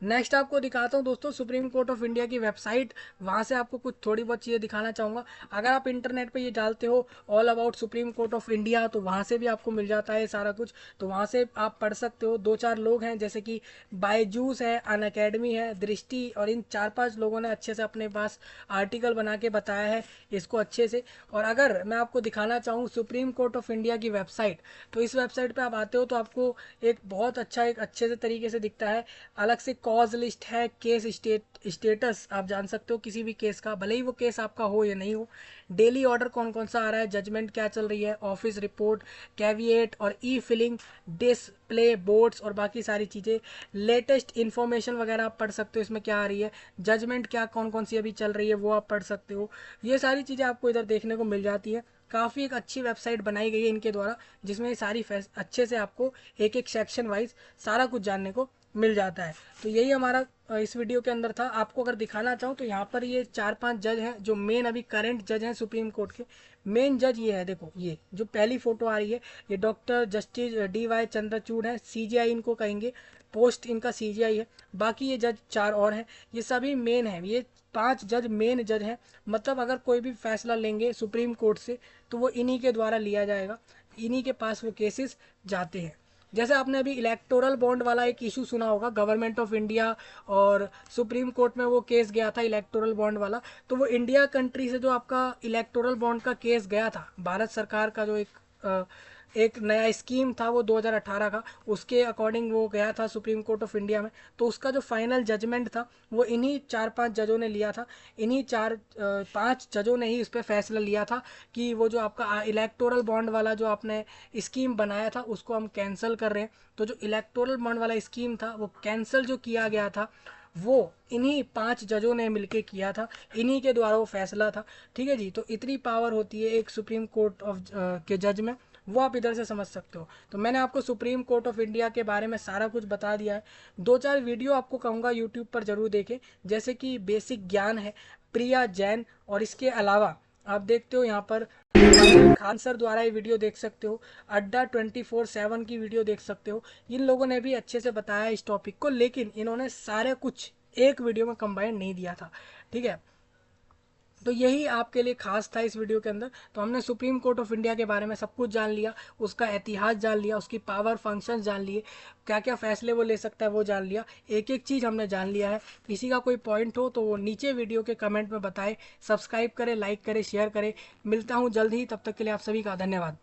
नेक्स्ट आपको दिखाता हूँ दोस्तों सुप्रीम कोर्ट ऑफ इंडिया की वेबसाइट, वहाँ से आपको कुछ थोड़ी बहुत चीज़ें दिखाना चाहूँगा। अगर आप इंटरनेट पे ये डालते हो all about supreme court of India, तो वहाँ से भी आपको मिल जाता है सारा कुछ, तो वहाँ से आप पढ़ सकते हो। 2-4 लोग हैं, जैसे कि बायजूस है, अन अकेडमी है, दृष्टि, और इन 4-5 लोगों ने अच्छे से अपने पास आर्टिकल बना के बताया है इसको अच्छे से। और अगर मैं आपको दिखाना चाहूँ सुप्रीम कोर्ट ऑफ इंडिया की वेबसाइट, तो इस वेबसाइट पर आप आते हो तो आपको एक बहुत अच्छा, एक अच्छे से तरीके से दिखता है। अलग से कॉज लिस्ट है, केस स्टेटस आप जान सकते हो किसी भी केस का, भले ही वो केस आपका हो या नहीं हो। डेली ऑर्डर कौन कौन सा आ रहा है, जजमेंट क्या चल रही है, ऑफिस रिपोर्ट, कैविएट और ई फिलिंग, डिस्प्ले बोर्ड्स और बाकी सारी चीज़ें। लेटेस्ट इन्फॉर्मेशन वगैरह आप पढ़ सकते हो, इसमें क्या आ रही है, जजमेंट क्या कौन कौन सी अभी चल रही है वो आप पढ़ सकते हो। ये सारी चीज़ें आपको इधर देखने को मिल जाती है। काफ़ी एक अच्छी वेबसाइट बनाई गई है इनके द्वारा, जिसमें सारी अच्छे से आपको एक एक सेक्शन वाइज सारा कुछ जानने को मिल जाता है। तो यही हमारा इस वीडियो के अंदर था। आपको अगर दिखाना चाहूँ तो यहाँ पर ये 4-5 जज हैं जो मेन अभी करंट जज हैं सुप्रीम कोर्ट के। मेन जज ये है, देखो ये जो पहली फोटो आ रही है, ये डॉक्टर जस्टिस DY चंद्रचूड़ है, सीजीआई इनको कहेंगे। पोस्ट इनका सीजीआई है। बाकी ये जज 4 और हैं, ये सभी मेन हैं, ये 5 जज मेन जज हैं। मतलब अगर कोई भी फैसला लेंगे सुप्रीम कोर्ट से तो वो इन्हीं के द्वारा लिया जाएगा, इन्हीं के पास वो केसेस जाते हैं। जैसे आपने अभी इलेक्टोरल बॉन्ड वाला एक इशू सुना होगा, गवर्नमेंट ऑफ इंडिया और सुप्रीम कोर्ट में वो केस गया था इलेक्टोरल बॉन्ड वाला। तो वो इंडिया कंट्री से जो आपका इलेक्टोरल बॉन्ड का केस गया था, भारत सरकार का जो एक नया स्कीम था वो 2018 का, उसके अकॉर्डिंग वो गया था सुप्रीम कोर्ट ऑफ इंडिया में। तो उसका जो फाइनल जजमेंट था वो इन्हीं 4-5 जजों ने लिया था। इन्हीं 5 जजों ने ही इस पर फैसला लिया था कि वो जो आपका इलेक्टोरल बॉन्ड वाला जो आपने स्कीम बनाया था उसको हम कैंसिल कर रहे हैं। तो जो इलेक्टोरल बॉन्ड वाला स्कीम था वो कैंसिल जो किया गया था वो इन्हीं 5 जजों ने मिलके किया था, इन्हीं के द्वारा वो फैसला था। ठीक है जी, तो इतनी पावर होती है एक सुप्रीम कोर्ट ऑफ के जज में, वो आप इधर से समझ सकते हो। तो मैंने आपको सुप्रीम कोर्ट ऑफ इंडिया के बारे में सारा कुछ बता दिया है। 2-4 वीडियो आपको कहूँगा यूट्यूब पर जरूर देखें, जैसे कि बेसिक ज्ञान है प्रिया जैन, और इसके अलावा आप देखते हो यहाँ पर खान सर द्वारा ये वीडियो देख सकते हो, अड्डा 24/7 की वीडियो देख सकते हो। इन लोगों ने भी अच्छे से बताया इस टॉपिक को, लेकिन इन्होंने सारे कुछ एक वीडियो में कंबाइन नहीं दिया था। ठीक है, तो यही आपके लिए खास था इस वीडियो के अंदर। तो हमने सुप्रीम कोर्ट ऑफ इंडिया के बारे में सब कुछ जान लिया, उसका इतिहास जान लिया, उसकी पावर फंक्शन जान लिए, क्या क्या फैसले वो ले सकता है वो जान लिया, एक एक चीज़ हमने जान लिया है। किसी का कोई पॉइंट हो तो वो नीचे वीडियो के कमेंट में बताए। सब्सक्राइब करें, लाइक करें, शेयर करें। मिलता हूँ जल्द ही, तब तक के लिए आप सभी का धन्यवाद।